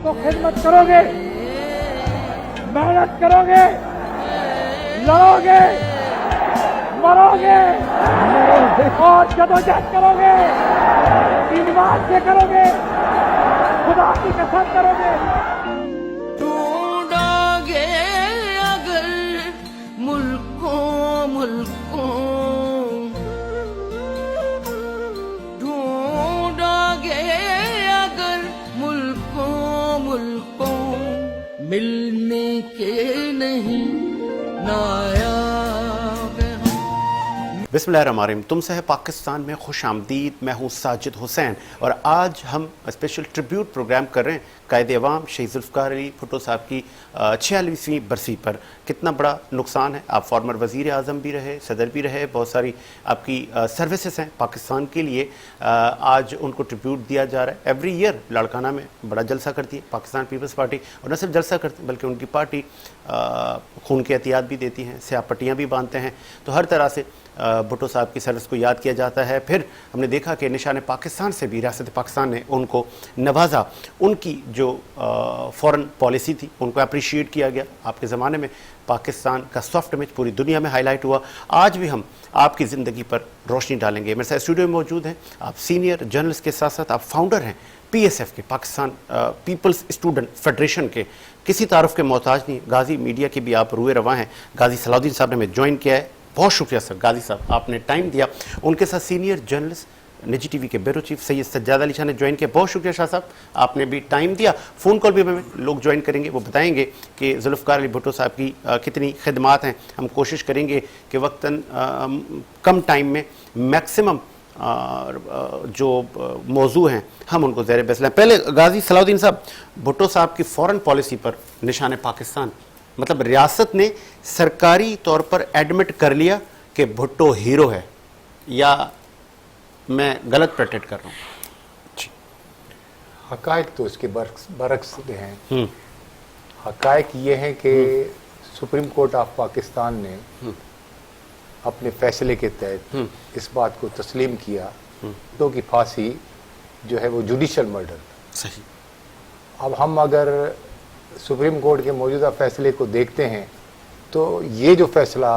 तो खिदमत करोगे, मेहनत करोगे, लड़ोगे, मरोगे और जदोजहद करोगे, ईमान से करोगे, खुदा की कसम करोगे। ढूंढोगे अगर मुल्कों मुल्कों, ढूंढोगे अगर मुल्कों मुल्कों, मिलने के नहीं नायाब हम। बिस्मिल्लाहिर्रहमानिर्रहीम। तुमसे है पाकिस्तान में खुश आमदीद। मैं हूँ साजिद हुसैन और आज हम स्पेशल ट्रिब्यूट प्रोग्राम कर रहे हैं कायदे अवाम शहीद जुल्फ़िकार अली भुट्टो साहब की 46वीं बरसी पर। कितना बड़ा नुकसान है। आप फॉर्मर वज़ीर आज़म भी रहे, सदर भी रहे, बहुत सारी आपकी सर्विसेज हैं पाकिस्तान के लिए। आज उनको ट्रिब्यूट दिया जा रहा है। एवरी ईयर लाड़काना में बड़ा जलसा करती है पाकिस्तान पीपल्स पार्टी, और न सिर्फ जलसा करती बल्कि उनकी पार्टी खून के एहतियात भी देती हैं, स्याह पट्टियाँ भी बांधते हैं। तो हर तरह से भुट्टो साहब की सर्विस को याद किया जाता है। फिर हमने देखा कि निशान पाकिस्तान से भी रियासत पाकिस्तान ने उनको नवाजा। उनकी जो फॉरेन पॉलिसी थी उनको अप्रिशिएट किया गया। आपके ज़माने में पाकिस्तान का सॉफ्ट इमेज पूरी दुनिया में हाईलाइट हुआ। आज भी हम आपकी ज़िंदगी पर रोशनी डालेंगे। मेरे साथ स्टूडियो में मौजूद हैं आप सीनियर जर्नलिस्ट के साथ साथ आप फाउंडर हैं PSF के, पाकिस्तान पीपल्स स्टूडेंट फेडरेशन के। किसी तारुफ के मोहताज नहीं, गाजी मीडिया के भी आप रुए रवा हैं। गाजी सलाउद्दीन साहब ने हमें ज्वाइन किया है। बहुत शुक्रिया सर गाजी साहब, आपने टाइम दिया। उनके साथ सीनियर जर्नलिस्ट निजी टीवी के ब्यूरो चीफ सैयद सज्जाद अली शाह ने ज्वाइन किया। बहुत शुक्रिया शाह साहब, आपने भी टाइम दिया। फ़ोन कॉल भी हमें लोग ज्वाइन करेंगे, वो बताएंगे कि जुल्फ़िकार अली भुट्टो साहब की कितनी खिदमात हैं। हम कोशिश करेंगे कि वक्तन कम टाइम में मैक्सिमम जो मौजू हैं हम उनको ज़ेर बहस लें। पहले गाजी सलाउद्दीन साहब, भुट्टो साहब की फ़ॉरेन पॉलिसी पर निशान पाकिस्तान, मतलब रियासत ने सरकारी तौर पर एडमिट कर लिया कि भुट्टो हीरो है, या मैं गलत प्रेटेक्ट कर रहा हूँ? हकायक तो इसके बरक्स हैं। हकायक ये हैं कि सुप्रीम कोर्ट ऑफ पाकिस्तान ने अपने फैसले के तहत इस बात को तस्लीम किया तो कि फांसी जो है वो जुडिशल मर्डर। सही। अब हम अगर सुप्रीम कोर्ट के मौजूदा फैसले को देखते हैं तो ये जो फैसला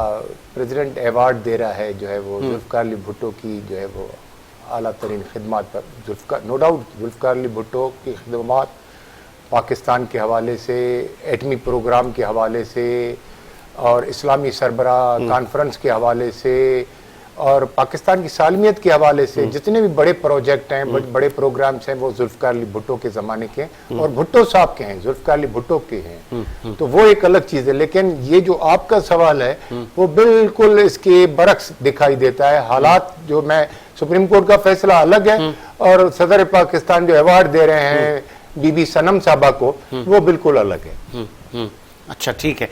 प्रेसिडेंट अवार्ड दे रहा है जो है वो जुल्फ़िकार अली भुट्टो की जो है वो आला तरीन खिदमात पर, नो डाउट जुल्फ़िकार अली भुट्टो की खिदमात पाकिस्तान के हवाले से, एटमी प्रोग्राम के हवाले से और इस्लामी सरबरा कॉन्फ्रेंस के हवाले से और पाकिस्तान की सालमियत के हवाले से जितने भी बड़े प्रोजेक्ट हैं, बड़े प्रोग्राम्स हैं, वो जुल्फ़िकार अली भुट्टो के ज़माने के और भुट्टो साहब के हैं, जुल्फ़िकार अली भुट्टो के हैं। तो वो एक अलग चीज़ है। लेकिन ये जो आपका सवाल है वो बिल्कुल इसके बरक्स दिखाई देता है। हालात जो मैं सुप्रीम कोर्ट का फैसला अलग है और सदर पाकिस्तान जो अवार्ड दे रहे हैं बीबी सनम साहबा को, वो बिल्कुल अलग है। अच्छा ठीक है,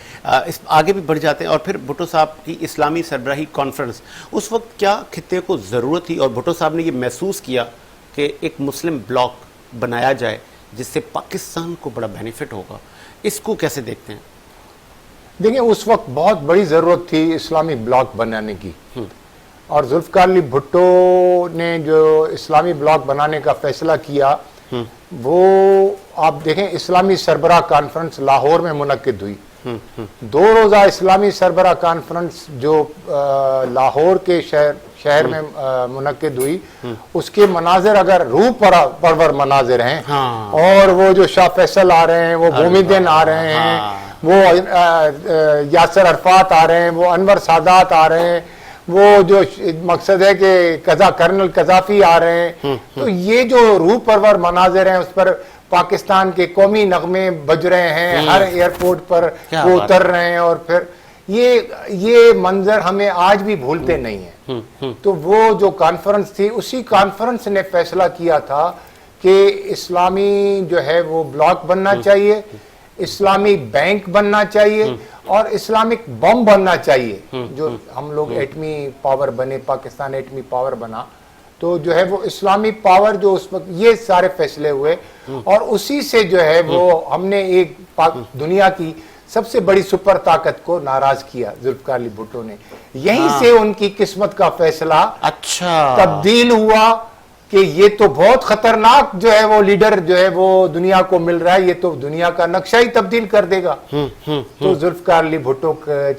इस आगे भी बढ़ जाते हैं। और फिर भुट्टो साहब की इस्लामी सरबराही कॉन्फ्रेंस, उस वक्त क्या खित्ते को ज़रूरत थी और भुट्टो साहब ने ये महसूस किया कि एक मुस्लिम ब्लॉक बनाया जाए जिससे पाकिस्तान को बड़ा बेनिफिट होगा, इसको कैसे देखते हैं? देखिए, उस वक्त बहुत बड़ी ज़रूरत थी इस्लामी ब्लॉक बनाने की और जुल्फ़िकार अली भुट्टो ने जो इस्लामी ब्लॉक बनाने का फैसला किया वो आप देखें, इस्लामी सरबरा कॉन्फ्रेंस लाहौर में मुनक्किद हुई। 2 रोज़ा इस्लामी सरबरा कॉन्फ्रेंस जो लाहौर के शहर में मुनक्किद हुई, उसके मनाजिर अगर रूह परवर मनाजिर हैं। हाँ। और वो जो शाह फैसल आ रहे हैं, वो भूमिदीन आ रहे हैं, वो यासर अरफात आ रहे हैं, वो अनवर सादात आ रहे हैं, वो जो मकसद है कि कर्नल कजाफी आ रहे हैं। तो ये जो रूह परवर मनाजिर हैं उस पर पाकिस्तान के कौमी नगमे बज रहे हैं, हर एयरपोर्ट पर वो उतर रहे हैं और फिर ये मंजर हमें आज भी भूलते नहीं है। तो वो जो कॉन्फ्रेंस थी, उसी कॉन्फ्रेंस ने फैसला किया था कि इस्लामी जो है वो ब्लॉक बनना चाहिए, इस्लामी बैंक बनना चाहिए और इस्लामिक बम बनना चाहिए। जो हम लोग एटमी पावर बने, पाकिस्तान एटमी पावर बना, तो जो है वो इस्लामी पावर जो उस वक्त, ये सारे फैसले हुए और उसी से जो है वो हमने एक दुनिया की सबसे बड़ी सुपर ताकत को नाराज किया जुल्फ़िकार अली भुट्टो ने। यहीं से उनकी किस्मत का फैसला अच्छा तब्दील हुआ कि ये तो बहुत खतरनाक जो है वो लीडर जो है वो दुनिया को मिल रहा है, ये तो दुनिया का नक्शा ही तब्दील कर देगा। तो जुल्फकार अली भुट्टो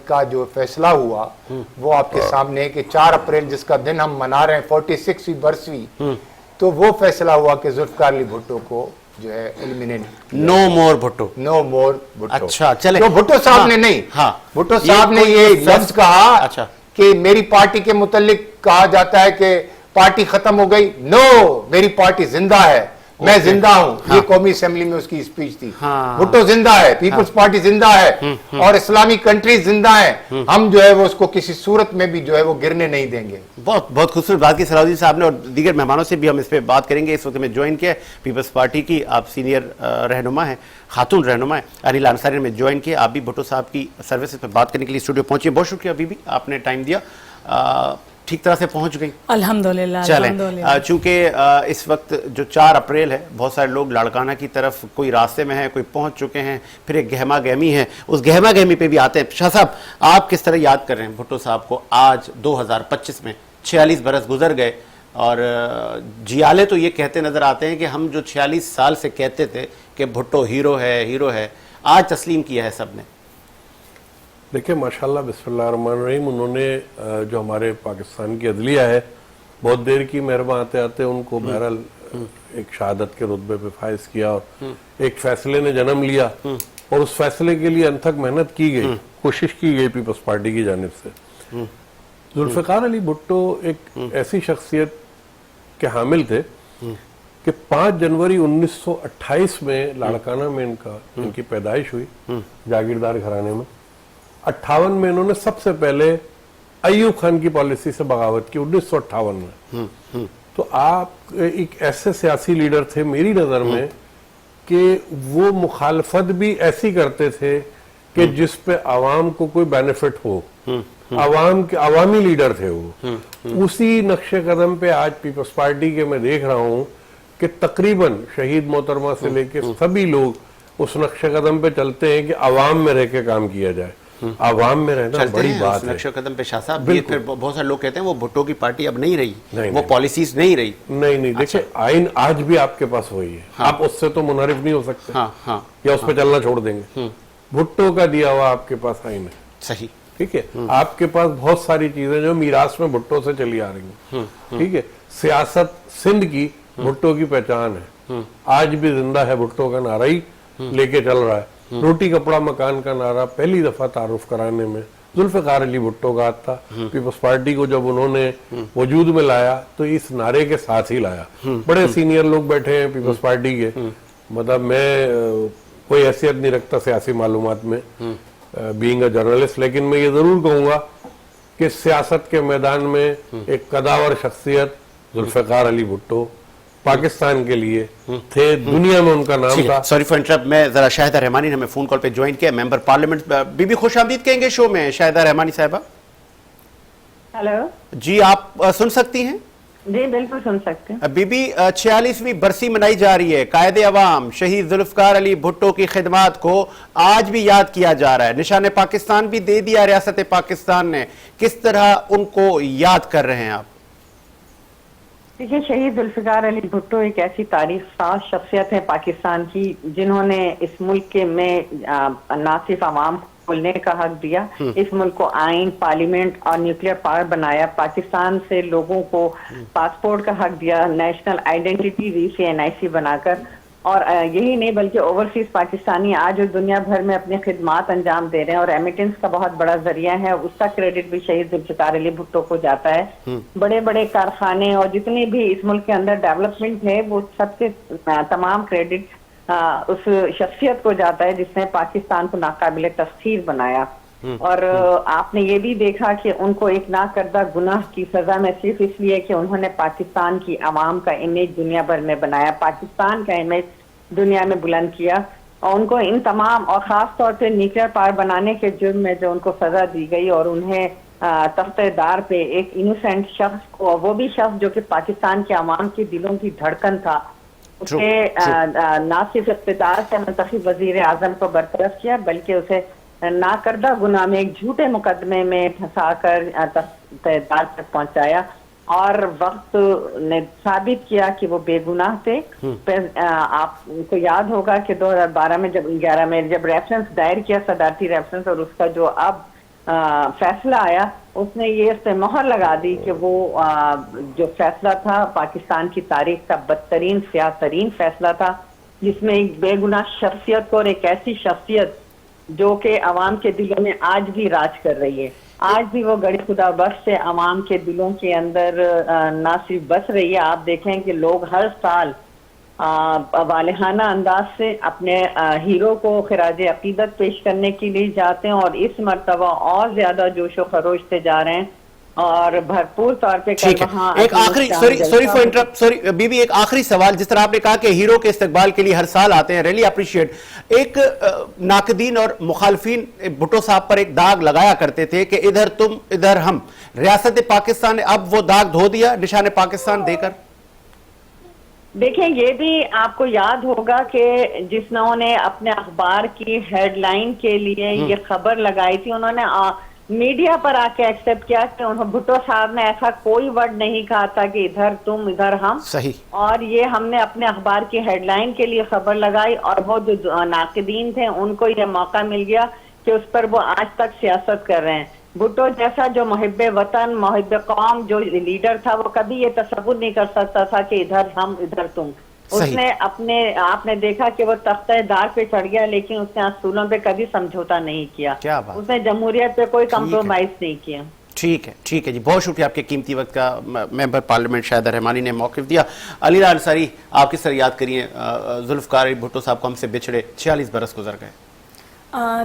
का जो फैसला हुआ वो आपके सामने है कि 4 अप्रैल जिसका दिन हम मना रहे हैं 46वीं बरसवीं, तो वो फैसला हुआ कि जुल्फकार अली भुट्टो को जो है एलिमिनेट, नो मोर भुट्टो, नो मोर भुट्टो। अच्छा चले, तो भुट्टो साहब हाँ, ने नहीं, हाँ, भुट्टो साहब ने कोई ये लफ्ज- लफ्ज कहा अच्छा। कि मेरी पार्टी के मुतल्लिक कहा जाता है कि पार्टी खत्म हो गई। नो, मेरी पार्टी जिंदा है, मैं जिंदा हूं। हाँ। ये कौमी असेंबली में उसकी स्पीच थी। हाँ। भुट्टो जिंदा है, पीपल्स पार्टी जिंदा है और इस्लामी कंट्रीज जिंदा है। हम जो है वो उसको किसी सूरत में भी जो है वो गिरने नहीं देंगे। बहुत बहुत खूबसूरत बात की सलाउद्दीन साहब ने, और दीगर मेहमानों से भी हम इस पे बात करेंगे। इस वक्त में ज्वाइन किया है पीपल्स पार्टी की, आप सीनियर रहनुमा हैं, खातून रहनुमा है, अनिल अंसारी ने ज्वाइन किया। आप भी भुट्टो साहब की सर्विसेज पे बात करने के लिए स्टूडियो पहुंचे, बहुत शुक्रिया बीबी, आपने टाइम दिया। ठीक तरह से पहुंच गई अल्हम्दुलिल्लाह, चलें, अल्हम्दुलिल्लाह। चूंकि इस वक्त जो 4 अप्रैल है, बहुत सारे लोग लाड़काना की तरफ कोई रास्ते में है, कोई पहुंच चुके हैं, फिर एक गहमा गहमी है, उस गहमा गहमी पे भी आते हैं। शाह साहब, आप किस तरह याद कर रहे हैं भुट्टो साहब को आज 2025 में? 46 बरस गुजर गए और जियाले तो ये कहते नजर आते हैं कि हम जो 46 साल से कहते थे कि भुट्टो हीरो है, हीरो है, आज तस्लीम किया है सबने। देखिए माशाल्लाह, बिस्मिल्लाहिर्रहमानिर्रहीम, उन्होंने जो हमारे पाकिस्तान की अदलिया है, बहुत देर की मेहरबान आते आते उनको बहरहाल एक शहादत के रुतबे पे फाइज किया और एक फैसले ने जन्म लिया और उस फैसले के लिए अनथक मेहनत की गई, कोशिश की गई पीपल्स पार्टी की जानिब से। जुल्फ़िकार अली भुट्टो एक ऐसी शख्सियत के हामिल थे कि 5 जनवरी 1928 में लाड़काना में इनकी पैदाइश हुई, जागीरदार घराने में। 58 में इन्होंने सबसे पहले अयूब खान की पॉलिसी से बगावत की, 1958 में। तो आप एक ऐसे सियासी लीडर थे मेरी नजर में कि वो मुखालफत भी ऐसी करते थे कि जिस पे आवाम को कोई बेनिफिट हो, आवामी लीडर थे वो। उसी नक्शे कदम पे आज पीपल्स पार्टी के मैं देख रहा हूं कि तकरीबन शहीद मोहतरमा से लेके सभी लोग उस नक्शे कदम पे चलते हैं कि आवाम में रह के काम किया जाए। आवाम में रहना बड़ी बात है। नक्शे कदम पे शाह साहब, ये फिर बहुत सारे लोग कहते हैं वो भुट्टो की पार्टी अब नहीं रही, नहीं, वो नहीं। पॉलिसीज नहीं रही। नहीं, देखिए आइन आज भी आपके पास वही है, आप उससे तो मुनहरिफ नहीं हो सकते, हाँ, हाँ, या उस पर चलना छोड़ देंगे। भुट्टो का दिया हुआ आपके पास आइन है, सही, ठीक है। आपके पास बहुत सारी चीजें जो मीरास में भुट्टो से चली आ रही हैं, ठीक है। सियासत सिंध की भुट्टो की पहचान है, आज भी जिंदा है, भुट्टो का नारा ही लेके चल रहा है। रोटी कपड़ा मकान का नारा पहली दफा तारुफ कराने में जुल्फ़िकार अली भुट्टो का था। पीपल्स पार्टी को जब उन्होंने वजूद में लाया तो इस नारे के साथ ही लाया। बड़े सीनियर लोग बैठे हैं पीपल्स पार्टी के, मतलब मैं कोई हैसियत नहीं रखता सियासी मालूमात में, बीइंग अ जर्नलिस्ट, लेकिन मैं ये जरूर कहूंगा कि सियासत के मैदान में एक कदावर शख्सियत जुल्फ़िकार अली भुट्टो पाकिस्तान के लिए थे, दुनिया में उनका नाम था। सॉरी फॉर इंटरप्ट, मैं जरा शाहिदा रहमानी ने हमें फोन कॉल पे ज्वाइन किया, मेंबर पार्लियामेंट। बीबी खुश आमदीद कहेंगे शो में, शाहिदा रहमानी साहिबा। हेलो जी, आप सुन सकती हैं? जी बिल्कुल सुन सकते हैं। बीबी, 46वीं बरसी मनाई जा रही है, कायदे अवाम शहीद जुल्फ़िकार अली भुट्टो की खिदमात को आज भी याद किया जा रहा है। निशान पाकिस्तान भी दे दिया रियासत पाकिस्तान ने, किस तरह उनको याद कर रहे हैं आप? देखिए, शहीद जुल्फ़िकार अली भुट्टो एक ऐसी तारीख साज शख्सियत है पाकिस्तान की, जिन्होंने इस मुल्क के में न सिर्फ आवाम को बोलने का हक दिया, इस मुल्क को आइन, पार्लियामेंट और न्यूक्लियर पावर बनाया, पाकिस्तान से लोगों को पासपोर्ट का हक दिया, नेशनल आइडेंटिटी रीसी बनाकर, और यही नहीं बल्कि ओवरसीज पाकिस्तानी आज दुनिया भर में अपने खिदमात अंजाम दे रहे हैं और रेमिटेंस का बहुत बड़ा जरिया है। उसका क्रेडिट भी शहीद जुल्फ़िकार अली भुट्टो को जाता है। बड़े बड़े कारखाने और जितने भी इस मुल्क के अंदर डेवलपमेंट है वो सबसे तमाम क्रेडिट उस शख्सियत को जाता है जिसने पाकिस्तान को नाकाबिले तस्खीर बनाया। और आपने ये भी देखा कि उनको एक ना करदा गुनाह की सजा में सिर्फ इसलिए कि उन्होंने पाकिस्तान की आवाम का इमेज दुनिया भर में बनाया, पाकिस्तान का इमेज दुनिया में बुलंद किया, और उनको इन तमाम और खास तौर पे न्यूक्लियर पावर बनाने के जुर्म में जो उनको सजा दी गई और उन्हें तख्तेदार पे एक इनोसेंट शख्स को, वो भी शख्स जो कि पाकिस्तान के आवाम के दिलों की धड़कन था, उसे ना सिर्फ इख्तिदार से मुंतखब वजीर आजम को बरतरफ किया बल्कि उसे नाकर्दा गुनाह में एक झूठे मुकदमे में फंसाकर तख्तेदार तक पहुंचाया। और वक्त ने साबित किया कि वो बेगुनाह थे। आपको याद होगा कि 2012 में जब 11 में जब रेफरेंस दायर किया, सदारती रेफरेंस, और उसका जो अब फैसला आया, उसने ये इस पे मोहर लगा दी कि वो जो फैसला था पाकिस्तान की तारीख का बदतरीन स्याह तरीन फैसला था, जिसमें एक बेगुनाह शख्सियत को और एक ऐसी शख्सियत जो कि अवाम के दिलों में आज भी राज कर रही है, आज भी वो गड़ी खुदा बख्श से अवाम के दिलों के अंदर ना सिर्फ बस रही है। आप देखें कि लोग हर साल वालेहाना अंदाज से अपने हीरो को खिराज अकीदत पेश करने के लिए जाते हैं, और इस मर्तबा और ज्यादा जोशो खरोश से जा रहे हैं और भरपूर तौर पे ठीक है। एक आखिरी सॉरी फॉर इंटरप्ट, सॉरी बीबी, एक आखिरी सवाल। जिस तरह आपने कहा कि हीरो के इस्तकबाल के लिए हर साल आते हैं, रियली अप्रिशिएट। एक नाकदीन और मुखालफीन भुट्टो साहब पर एक दाग लगाया करते थे कि इधर तुम इधर हम, रियासत पाकिस्तान ने अब वो दाग धो दिया निशान पाकिस्तान देकर। देखें, ये भी आपको याद होगा कि जिसने अपने अखबार की हेडलाइन के लिए ये खबर लगाई थी, उन्होंने मीडिया पर आके एक्सेप्ट किया कि उन्होंने भुट्टो साहब ने ऐसा कोई वर्ड नहीं कहा था कि इधर तुम इधर हम। सही। और ये हमने अपने अखबार की हेडलाइन के लिए खबर लगाई, और वो जो नाकदीन थे उनको ये मौका मिल गया कि उस पर वो आज तक सियासत कर रहे हैं। भुट्टो जैसा जो मुहिब्बे वतन, मुहिब्बे कौम जो लीडर था, वो कभी ये तसव्वुर नहीं कर सकता था कि इधर हम इधर तुम। उसने आपने देखा कि वो तख्ते दार पे चढ़ गया, लेकिन उसने असूलों पे कभी समझौता नहीं किया। क्या बात। उसने जमहूरियत पे कोई कम्प्रोमाइज नहीं किया। ठीक है जी, बहुत शुक्रिया आपके कीमती वक्त का। मेंबर पार्लियामेंट शाहिदा रहमानी ने मौक़िफ़ दिया। अलीला अंसारी, आप किस तरह याद करिए जुल्फ़िकार अली भुट्टो साहब को हमसे बिछड़े 46 बरस गुजर गए।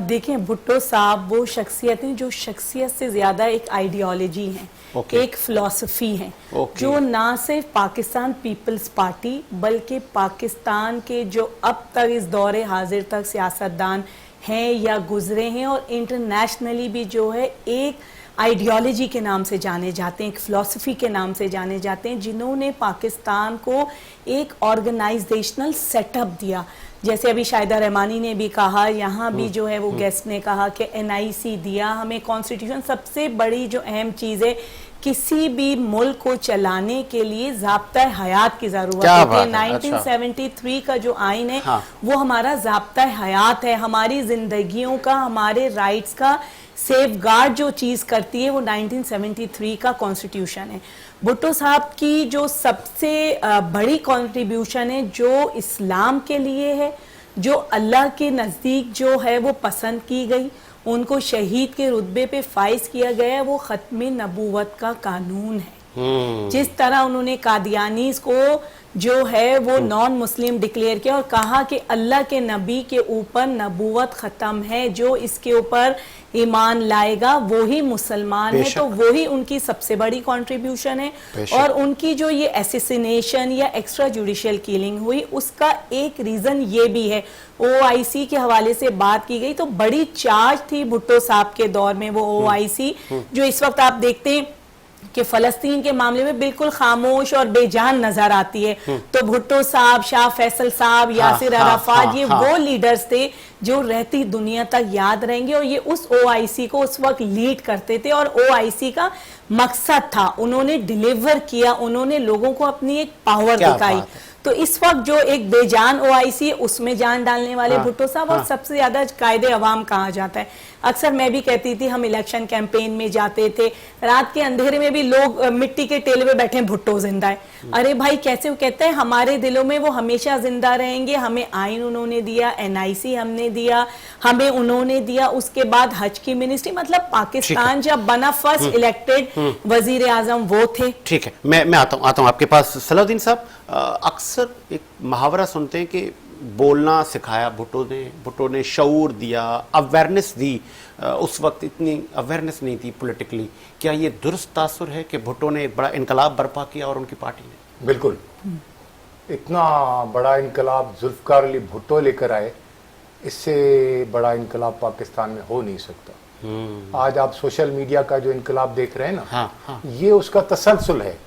देखें, भुट्टो साहब वो शख्सियत हैं जो शख्सियत से ज़्यादा एक आइडियोलॉजी है, एक फ़िलासफ़ी है, जो ना सिर्फ पाकिस्तान पीपल्स पार्टी बल्कि पाकिस्तान के जो अब तक इस दौरे हाजिर तक सियासतदान हैं या गुजरे हैं और इंटरनेशनली भी जो है एक आइडियोलॉजी के नाम से जाने जाते हैं, एक फ़िलासफ़ी के नाम से जाने जाते हैं, जिन्होंने पाकिस्तान को एक ऑर्गेनाइजेशनल सेटअप दिया। जैसे अभी शाहिदा रहमानी ने भी कहा, यहाँ भी जो है वो गेस्ट ने कहा कि NIC दिया हमें कॉन्स्टिट्यूशन। सबसे बड़ी जो अहम चीज़ है, किसी भी मुल्क को चलाने के लिए ज़ाब्ता हयात की ज़रूरत है। 1973 का जो आइन है वो हमारा ज़ाब्ता हयात है, हमारी जिंदगियों का, हमारे राइट्स का सेफगार्ड जो चीज़ करती है वो 1973 का कॉन्स्टिट्यूशन है। भुट्टो साहब की जो सबसे बड़ी कंट्रीब्यूशन है, जो इस्लाम के लिए है, जो अल्लाह के नज़दीक जो है वो पसंद की गई, उनको शहीद के रुतबे पे फाइज किया गया है, वो ख़त्म नबूवत का कानून है। जिस तरह उन्होंने कादियानीस को जो है वो नॉन मुस्लिम डिक्लेयर किया और कहा कि अल्लाह के नबी के ऊपर नबूवत ख़त्म है, जो इसके ऊपर ईमान लाएगा वही मुसलमान है, तो वही उनकी सबसे बड़ी कंट्रीब्यूशन है। और उनकी जो ये एसेसिनेशन या एक्स्ट्रा जुडिशियल किलिंग हुई, उसका एक रीज़न ये भी है, OIC के हवाले से बात की गई तो बड़ी चार्ज थी भुट्टो साहब के दौर में वो OIC, जो इस वक्त आप देखते हैं कि फलस्तीन के मामले में बिल्कुल खामोश और बेजान नजर आती है। तो भुट्टो साहब, शाह फैसल साहब, यासिर अराफात, ये वो लीडर्स थे जो रहती दुनिया तक याद रहेंगे, और ये उस OIC को उस वक्त लीड करते थे। और OIC का मकसद था, उन्होंने डिलीवर किया, उन्होंने लोगों को अपनी एक पावर दिखाई। तो इस वक्त जो एक बेजान OIC है, उसमें जान डालने वाले भुट्टो साहब। और सबसे ज्यादा कायदे अवाम कहा जाता है। अक्सर मैं भी कहती थी, हम इलेक्शन कैंपेन में जाते थे, रात के अंधेरे में भी लोग मिट्टी के टेले पे बैठे, भुट्टो जिंदा है। अरे भाई कैसे? वो कहते हैं हमारे दिलों में वो हमेशा जिंदा रहेंगे। हमें आइन उन्होंने दिया, NIC हमने दिया, हमें उन्होंने दिया, उसके बाद हज की मिनिस्ट्री, मतलब पाकिस्तान जब बना फर्स्ट इलेक्टेड वजीर आजम वो थे। ठीक है, मैं आता हूँ आपके पास। सलाउद्दीन साहब, अक्सर एक मुहावरा सुनते हैं कि बोलना सिखाया भुट्टो ने शऊर दिया, अवेयरनेस दी। उस वक्त इतनी अवेयरनेस नहीं थी पॉलिटिकली। क्या ये दुरुस्त तासुर है कि भुट्टो ने एक बड़ा इनकलाब बर्पा किया और उनकी पार्टी ने? बिल्कुल, इतना बड़ा इनकलाब जुल्फ़िकार अली भुट्टो लेकर आए, इससे बड़ा इनकलाब पाकिस्तान में हो नहीं सकता। आज आप सोशल मीडिया का जो इनकलाब देख रहे हैं ना, ये उसका तसलसल है।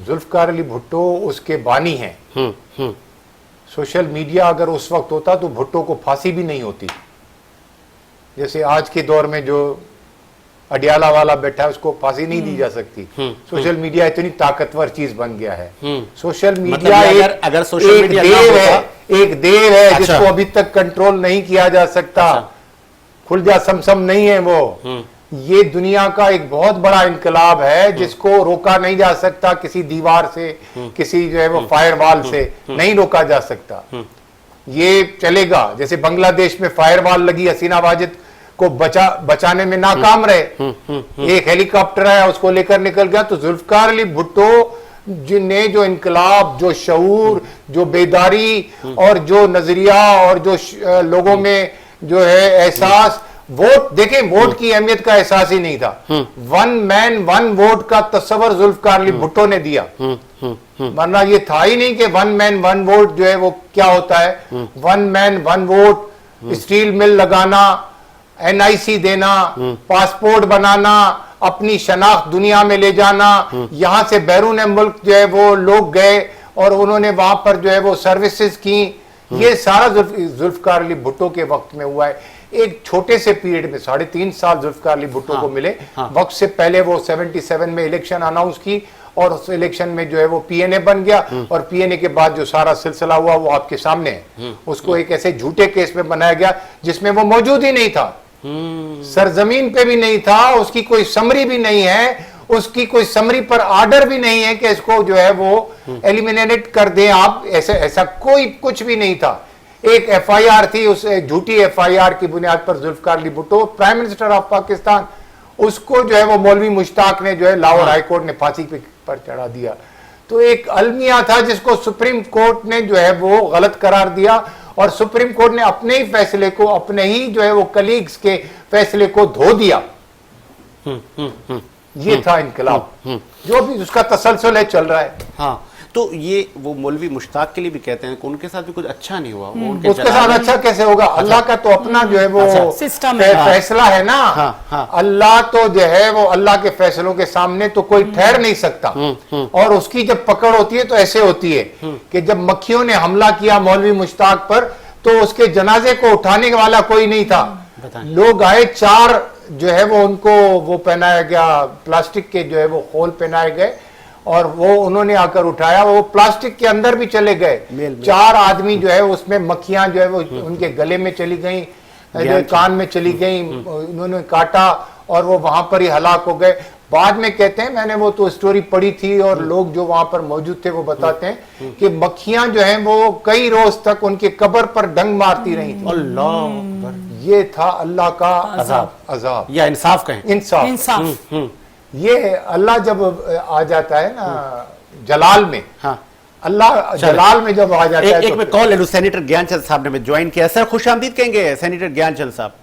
जुल्फ़िकार अली भुट्टो उसके बानी हैं। सोशल मीडिया अगर उस वक्त होता तो भुट्टो को फांसी भी नहीं होती। जैसे आज के दौर में जो अडियाला वाला बैठा है उसको फांसी नहीं दी जा सकती। सोशल मीडिया इतनी ताकतवर चीज बन गया है। सोशल मीडिया अगर सोशल एक मीडिया देव है, एक देव है अच्छा। जिसको अभी तक कंट्रोल नहीं किया जा सकता। खुल जा समसम नहीं है वो। ये दुनिया का एक बहुत बड़ा इनकलाब है जिसको रोका नहीं जा सकता किसी दीवार से, किसी जो है वो फायरवॉल से नहीं रोका जा सकता। ये चलेगा। जैसे बांग्लादेश में फायरवॉल लगी, हसीना वाजिद को बचाने में नाकाम रहे, एक हेलीकॉप्टर है उसको लेकर निकल गया। तो जुल्फकार अली भुट्टो जिन्हें जो इनकलाब, जो शऊर, जो बेदारी और जो नजरिया और जो लोगों में जो है एहसास, वोट देखें, वोट की अहमियत का एहसास ही नहीं था। वन मैन वन वोट का तस्वर जुल्फकार अली भुट्टो ने दिया, वरना ये था ही नहीं कि वन मैन वन वोट जो है वो क्या होता है। One man one vote, steel mill लगाना, NIC देना, पासपोर्ट बनाना, अपनी शनाख्त दुनिया में ले जाना, यहां से बैरून मुल्क जो है वो लोग गए और उन्होंने वहां पर जो है वो सर्विसेज की। ये सारा जुल्फकार अली भुट्टो के वक्त में हुआ है। एक छोटे से पीरियड में 3.5 साल जुल्फकार अली भुट्टो को मिले। वक्त से पहले वो 77 में इलेक्शन अनाउंस की और उस इलेक्शन में जो है वो PNA बन गया और PNA के बाद जो सारा सिलसिला हुआ वो आपके सामने है। उसको एक ऐसे झूठे केस में बनाया गया जिसमें वो मौजूद ही नहीं था, सरजमीन पे भी नहीं था, उसकी कोई समरी भी नहीं है, उसकी कोई समरी पर आर्डर भी नहीं है कि इसको जो है वो एलिमिनेट कर दें आप। ऐसा कोई कुछ भी नहीं था। एक FIR थी, उस झूठी FIR की बुनियाद पर Zulfikar Ali Bhutto prime minister of Pakistan, उसको जो है वो मौलवी मुश्ताक ने जो है लाहौर हाई कोर्ट ने फांसी पर चढ़ा दिया। तो एक अलमिया था जिसको सुप्रीम कोर्ट ने जो है वो गलत करार दिया और सुप्रीम कोर्ट ने अपने ही फैसले को, अपने ही जो है वो कलीग्स के फैसले को धो दिया। ये था इनकलाब जो भी उसका तसलसल है, चल रहा है। हाँ, तो ये वो मौलवी मुश्ताक के लिए भी कहते हैं कि उनके साथ भी कुछ अच्छा नहीं हुआ। वो उसके साथ अच्छा कैसे होगा? अल्लाह का तो अपना जो है वो सिस्टम फैसला है ना। अल्लाह तो जो है वो अल्लाह के फैसलों के सामने तो कोई ठहर नहीं सकता। और उसकी जब पकड़ होती है तो ऐसे होती है कि जब मक्खियों ने हमला किया मौलवी मुश्ताक पर तो उसके जनाजे को उठाने वाला कोई नहीं था। लोग आए, 4 जो है वो उनको वो पहनाया गया, प्लास्टिक के जो है वो खोल पहनाए गए और वो उन्होंने आकर उठाया। वो प्लास्टिक के अंदर भी चले गए। 4 आदमी जो है उसमें मक्खियां जो है वो उनके गले में चली गई, कान में चली गई, उन्होंने काटा और वो वहां पर ही हलाक हो गए। बाद में कहते हैं, मैंने वो तो स्टोरी पढ़ी थी और लोग जो वहां पर मौजूद थे वो बताते हैं कि मक्खियां जो हैं वो कई रोज तक उनके कब्र पर डंग मारती रही थी। अल्लाह, ये था अल्लाह का अजाब या इंसाफ कहें, इंसाफ। ये अल्लाह जब आ जाता है ना जलाल में, हाँ, अल्लाह जलाल में जब आ जाता है। एक में कॉल ले लूं, सेनेटर ज्ञानचंद साहब ने ज्वाइन किया। सर खुशामदीद कहेंगे सेनेटर ज्ञानचंद साहब।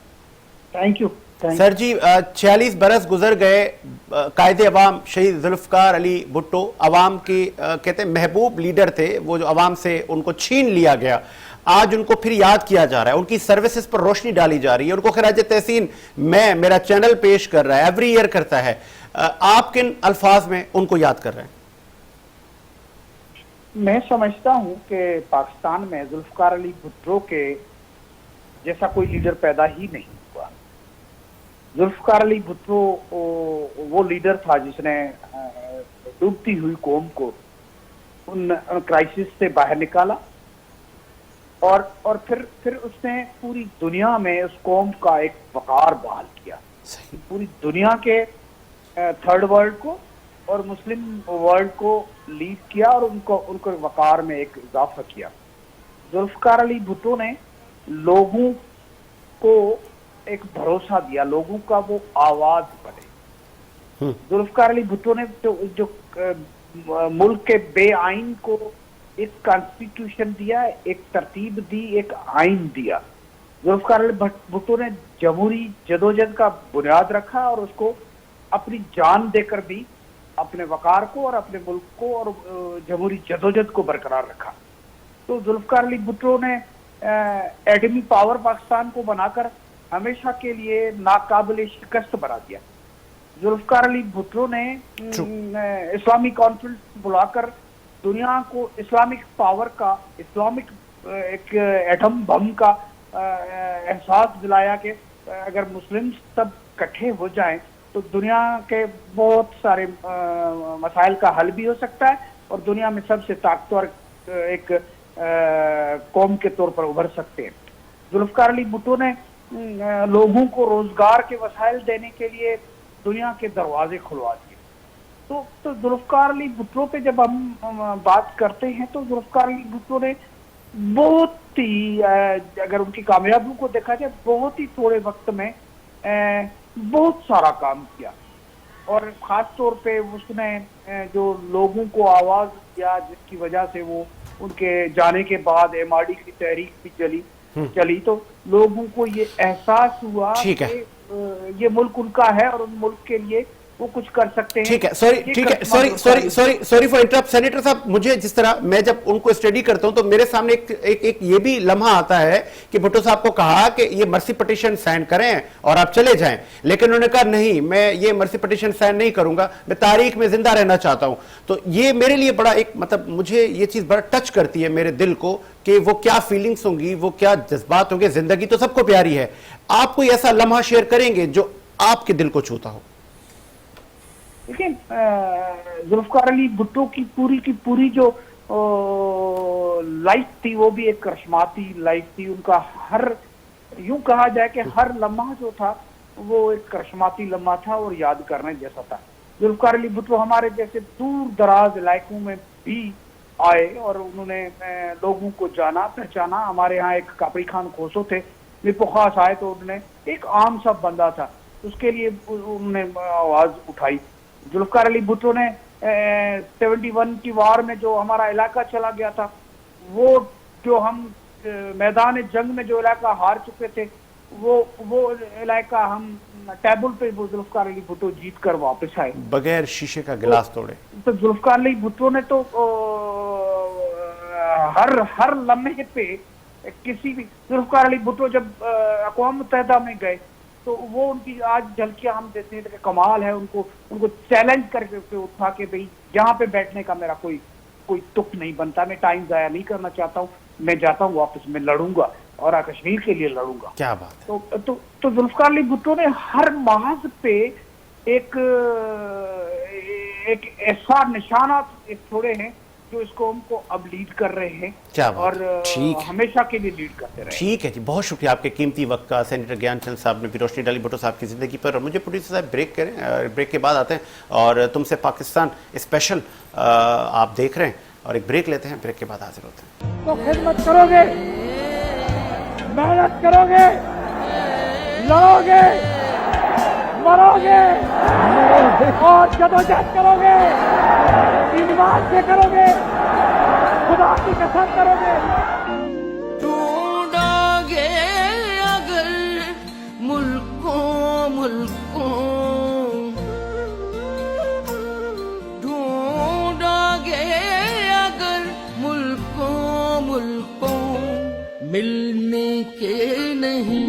थैंक यू सर जी, 46 बरस गुजर गए, कायदे अवाम शहीद जुल्फकार अली भुट्टो अवाम की कहते हैं महबूब लीडर थे, वो जो अवाम से उनको छीन लिया गया, आज उनको फिर याद किया जा रहा है, उनकी सर्विसेज पर रोशनी डाली जा रही है, उनको खराज तहसीन मेरा चैनल पेश कर रहा है, एवरी ईयर करता है। आप किन अल्फाज में उनको याद कर रहे हैं? मैं समझता हूं कि पाकिस्तान में जुल्फकार अली भुट्टो के जैसा कोई लीडर पैदा ही नहीं हुआ। जुल्फकार अली भुट्टो वो लीडर था जिसने डूबती हुई कौम को उन क्राइसिस से बाहर निकाला और फिर उसने पूरी दुनिया में उस कौम का एक वकार बहाल किया। पूरी दुनिया के थर्ड वर्ल्ड को और मुस्लिम वर्ल्ड को लीड किया और उनको वकार में एक इजाफा किया। जुल्फकार अली भुट्टो ने लोगों को एक भरोसा दिया, लोगों का वो आवाज बने। जुल्फकार अली भुट्टो ने जो मुल्क के बेआइन को एक कॉन्स्टिट्यूशन दिया, एक तरतीब दी, एक आइन दिया। जुल्फकार अली भुट्टो ने जमहूरी जदोजहद का बुनियाद रखा और उसको अपनी जान देकर भी अपने वकार को और अपने मुल्क को और जमहूरी जदोजहद को बरकरार रखा। तो जुल्फकार अली भुट्टो ने एटमी पावर पाकिस्तान को बनाकर हमेशा के लिए नाकाबिल शिकस्त बना दिया। जुल्फकार अली भुट्टो ने इस्लामी कॉन्फ्रेंस बुलाकर दुनिया को इस्लामिक पावर का, इस्लामिक एक एटम बम का एहसास दिलाया कि अगर मुस्लिम सब इकट्ठे हो जाएं तो दुनिया के बहुत सारे मसाइल का हल भी हो सकता है और दुनिया में सबसे ताकतवर एक कौम के तौर पर उभर सकते हैं। जुल्फकार अली भुट्टो ने लोगों को रोजगार के वसाइल देने के लिए दुनिया के दरवाजे खुलवा दिए। तो जुल्फकार अली भुट्टो पे जब हम बात करते हैं तो जुल्फकार अली भुट्टो ने बहुत ही अगर उनकी कामयाबियों को देखा जाए बहुत ही थोड़े वक्त में बहुत सारा काम किया और खास तौर पे उसने जो लोगों को आवाज दिया जिसकी वजह से वो उनके जाने के बाद MRD की तहरीक भी चली तो लोगों को ये एहसास हुआ कि ये मुल्क उनका है और उन मुल्क के लिए वो कुछ कर सकते हैं। ठीक है, सॉरी फॉर इंटरप्ट सेनेटर साहब, मुझे जिस तरह मैं जब उनको स्टडी करता हूं तो मेरे सामने एक ये भी लम्हा आता है कि भुट्टो साहब को कहा कि ये मर्सी पिटीशन साइन करें और आप चले जाएं, लेकिन उन्होंने कहा नहीं, मैं ये मर्सी पिटीशन साइन नहीं करूंगा, मैं तारीख में जिंदा रहना चाहता हूं। तो ये मेरे लिए बड़ा एक मतलब मुझे ये चीज बड़ा टच करती है मेरे दिल को कि वो क्या फीलिंग्स होंगी, वो क्या जज्बात होंगे। जिंदगी तो सबको प्यारी है, आप कोई ऐसा लम्हा शेयर करेंगे जो आपके दिल को छूता हो? देखिए, जुल्फकार अली भुट्टो की पूरी जो लाइफ थी वो भी एक करिश्माती लाइफ थी। उनका हर यूं कहा जाए कि हर लम्हा जो था वो एक करिश्माती लम्हा था और याद करने जैसा था। जुल्फकार अली भुट्टो हमारे जैसे दूर दराज इलाकों में भी आए और उन्होंने लोगों को जाना पहचाना। हमारे यहाँ एक कापड़ी खान खोसो थे, मिपो खास आए तो उन्होंने एक आम सा बंदा था, उसके लिए उन्होंने आवाज उठाई। जुल्फकार अली भुट्टो ने 71 की वार में जो हमारा इलाका चला गया था, वो जो हम मैदान जंग में जो इलाका हार चुके थे वो इलाका हम टेबल पे वो जुल्फकार अली भुट्टो जीत कर वापस आए बगैर शीशे का गिलास तोड़े। तो जुल्फकार अली भुट्टो ने तो हर लम्हे पे किसी भी जुल्फकार अली भुट्टो जब अक़वाम मुत्तहिदा में गए तो वो उनकी आज झलकियां हम देखते हैं कि कमाल है। उनको चैलेंज करके उठा के भाई यहाँ पे बैठने का मेरा कोई तुक नहीं बनता, मैं टाइम जाया नहीं करना चाहता हूँ, मैं जाता हूँ वापस में लड़ूंगा और कश्मीर के लिए लड़ूंगा। क्या बात है। तो जुल्फकार अली भुट्टो ने हर महज पे एक ऐसा निशाना छोड़े हैं जो इस कौम को अब लीड कर रहे हैं। क्या बात और ठीक हमेशा के लिए लीड करते रहे। ठीक है जी, बहुत शुक्रिया आपके कीमती वक्त का। सेनेटर ज्ञानचंद साहब ने भी रोशनी डाली भुट्टो साहब की जिंदगी पर। मुझे प्रोड्यूसर साहब ब्रेक करें, ब्रेक के बाद आते हैं और तुमसे पाकिस्तान स्पेशल आप देख रहे हैं और एक ब्रेक लेते हैं, ब्रेक के बाद हाजिर होते हैं। तो खिदमत करोगे, मेहनत करोगे, लड़ोगे, मरोगे और जदोजहद करोगे, ईमान से करोगे, खुदा की कसम करोगे। ढूंढोगे अगर मुल्कों ढूंढोगे अगर मुल्कों मिलने के नहीं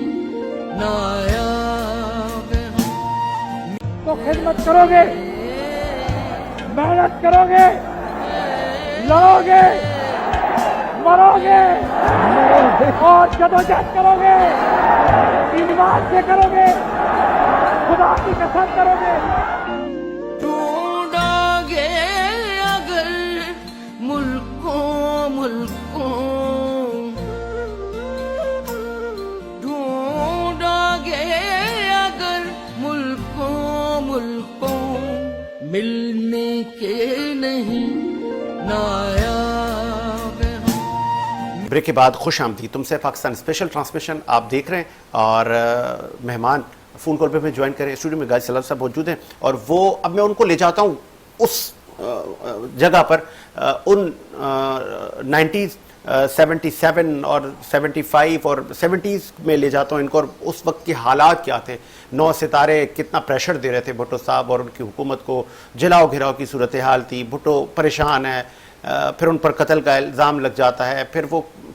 नायाब हम। तो खिदमत करोगे, मेहनत करोगे, लड़ोगे, मरोगे और जदोजहद करोगे, ईमान से करोगे, खुदा की कसम करोगे। ढूंढोगे अगर मुल्कों ढूंढोगे अगर मुल्कों मिलने के नहीं नायाब हम। ब्रेक के बाद खुश आमदी तुमसे पाकिस्तान स्पेशल ट्रांसमिशन आप देख रहे हैं और मेहमान फ़ोन कॉल पे ज्वाइन करें। स्टूडियो में गाजी सलाम साहब मौजूद हैं और वो अब मैं उनको ले जाता हूँ उस जगह पर उन 90s 77 और 75 और 70s में ले जाता हूँ इनको और उस वक्त के हालात क्या थे। 9 सितारे कितना प्रेशर दे रहे थे भुट्टो साहब और उनकी हुकूमत को, जलाओ घिराव की सूरत हाल थी, भुट्टो परेशान है, फिर उन पर कत्ल का इल्ज़ाम लग जाता है,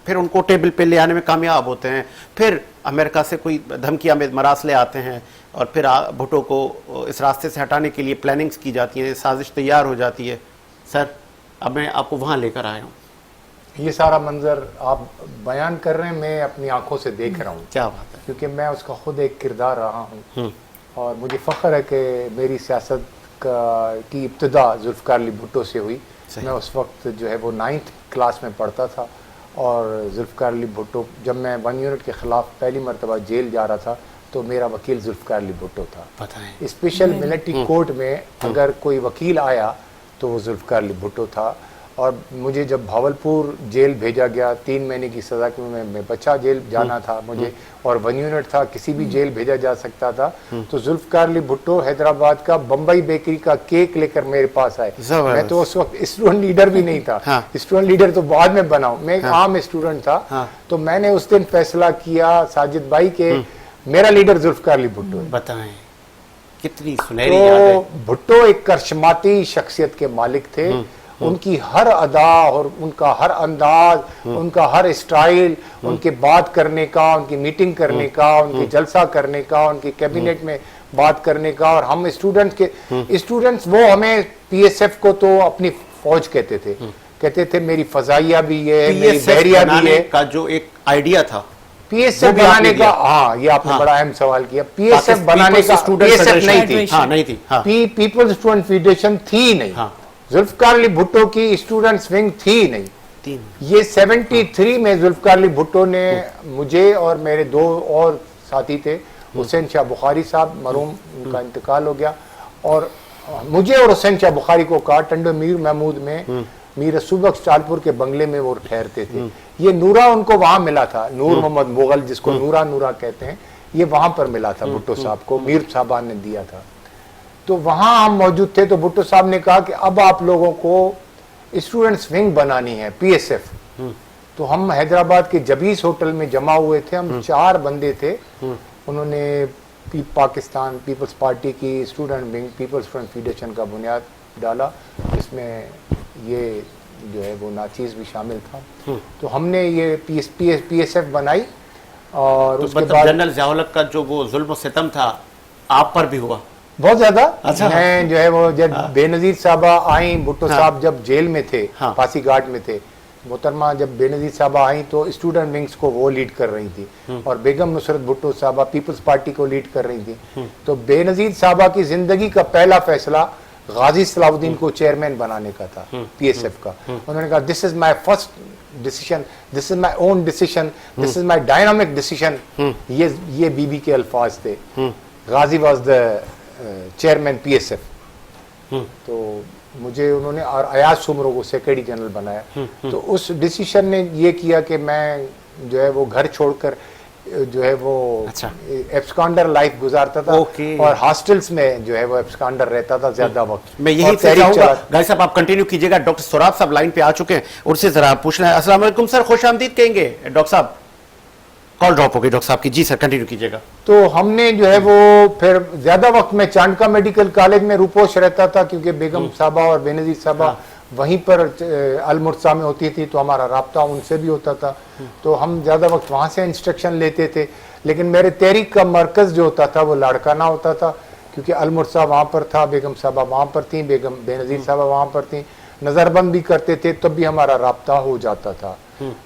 फिर उनको टेबल पे ले आने में कामयाब होते हैं, फिर अमेरिका से कोई धमकियाँ में मरासले आते हैं और फिर भुट्टो को इस रास्ते से हटाने के लिए प्लानिंग्स की जाती हैं, साजिश तैयार हो जाती है। सर अब मैं आपको वहाँ लेकर आया हूँ। ये सारा मंजर आप बयान कर रहे हैं, मैं अपनी आंखों से देख रहा हूँ। क्या बात है। क्योंकि मैं उसका खुद एक किरदार रहा हूँ और मुझे फ़ख्र है कि मेरी सियासत की इब्तिदा जुल्फ़िकार अली भुट्टो से हुई। मैं उस वक्त जो है वो 9th क्लास में पढ़ता था और जुल्फ़िकार अली भुट्टो, जब मैं 1 यूनिट के ख़िलाफ़ पहली मरतबा जेल जा रहा था तो मेरा वकील जुल्फ़िकार अली भुट्टो था। स्पेशल मिलिट्री कोर्ट में अगर कोई वकील आया तो वो जुल्फ़िकार अली भुट्टो था। और मुझे जब भावलपुर जेल भेजा गया 3 महीने की सज़ा के मैं बच्चा जेल जाना था मुझे, और 1 यूनिट था, किसी भी जेल भेजा जा सकता था। तो जुल्फ़िकार अली भुट्टो हैदराबाद का बम्बई बेकरी का केक लेकर मेरे पास आए। मैं तो उस वक्त स्टूडेंट लीडर भी नहीं था। स्टूडेंट लीडर तो बाद में बनाऊं, मैं एक आम स्टूडेंट था। तो मैंने उस दिन फैसला किया साजिद भाई के मेरा लीडर जुल्फ़िकार अली भुट्टो है। बताएं कितनी सुनहरी याद है। भुट्टो एक करशमाती शख्सियत के मालिक थे। उनकी हर अदा और उनका हर अंदाज, उनका हर स्टाइल, उनके बात करने का, उनकी मीटिंग करने का, उनकी जलसा करने का, उनकी कैबिनेट में बात करने का। और हम स्टूडेंट्स वो हमें पीएसएफ को तो अपनी फौज कहते थे मेरी फजाइया भी है, मेरी बहरिया भी है का जो एक आइडिया था पीएसएफ बनाने का। हाँ, ये आपने बड़ा अहम सवाल किया। पीएसएफ बनाने का पीएसएफ नहीं थी, पीपल्स स्टूडेंट फेडरेशन थी नहीं, जुल्फ़िकार अली भुट्टो की स्टूडेंट्स विंग थी नहीं। ये 73 में जुल्फ़िकार अली भुट्टो ने मुझे और मेरे 2 और साथी थे, हुसैन शाह बुखारी साहब मरहूम, उनका इंतकाल हो गया, और मुझे और हुसैन शाह बुखारी को कहा टंडो मीर महमूद में मीर रसूलबख्श चालपुर के बंगले में वो ठहरते थे। ये नूरा उनको वहां मिला था, नूर मोहम्मद मुगल जिसको नूरा कहते हैं, ये वहां पर मिला था भुट्टो साहब को, मीर साहबान ने दिया था। तो वहां हम मौजूद थे। तो भुट्टो साहब ने कहा कि अब आप लोगों को स्टूडेंट्स विंग बनानी है, पीएसएफ। तो हम हैदराबाद के जबीस होटल में जमा हुए थे, हम 4 बंदे थे। उन्होंने पाकिस्तान पीपल्स पार्टी की student wing, Peoples Student Federation का बुनियाद डाला, जिसमें ये जो है वो नाचीज भी शामिल था। तो हमने ये पीएसएफ बनाई। और तो उसके मतलब बाद जनरल ज़ियाउल का जो वो जुल्म सितम था आप पर भी हुआ बहुत ज्यादा। अच्छा। मैं जो है वो जब बेनजीर साहबा आई, भुट्टो साहब जब जेल में थे, फांसी घाट में थे, मोहतरमा जब बेनजीर साहबा आई तो स्टूडेंट विंग्स को वो लीड कर रही थी, और बेगम नुसरत भुट्टो साहबा पीपल्स पार्टी को लीड कर रही थी। तो बेनजीर साहबा की जिंदगी का पहला फैसला गाजी सलाउद्दीन को चेयरमैन बनाने का था पीएसएफ का। उन्होंने कहा this is my first decision, this is my own decision, this is my dynamic decision. ये बीबी के अल्फाज थे। गाजी वाज द चेयरमैन पीएसएफ। तो मुझे उन्होंने और अयाज सुमरो को सेक्रेटरी जनरल बनाया। तो उस डिसीजन ने ये किया कि मैं जो है वो घर छोड़कर जो है वो एब्सकॉन्डर लाइफ गुजारता था, और हॉस्टल्स में जो है वो एब्सकॉन्डर रहता था ज्यादा वक्त। मैं यही से चाहूंगा गाइस साहब आप कंटिन्यू कीजिएगा। डॉक्टर सोराब साहब लाइन पे आ चुके हैं, उनसे जरा पूछना है। अस्सलाम वालेकुम सर, खुश आमदीद कहेंगे। डॉक्टर साहब कॉल ड्रॉप हो गई डॉक्टर साहब की। जी सर कंटिन्यू कीजिएगा। तो हमने जो है वो फिर ज्यादा वक्त में चांडका मेडिकल कॉलेज में रूपोश रहता था, क्योंकि बेगम साहबा और बेनजीर साहबा वहीं पर अलमुर्सा में होती थी, तो हमारा राब्ता उनसे भी होता था। तो हम ज्यादा वक्त वहां से इंस्ट्रक्शन लेते थे। लेकिन मेरे तहरीक का मरकज जो होता था वो लाड़काना होता था, क्योंकि अलमुर्सा वहां पर था, बेगम साहबा वहां पर थी, बेगम बेनजीर साहबा वहां पर थी, नजरबंद भी करते थे, तब भी हमारा राब्ता हो जाता था।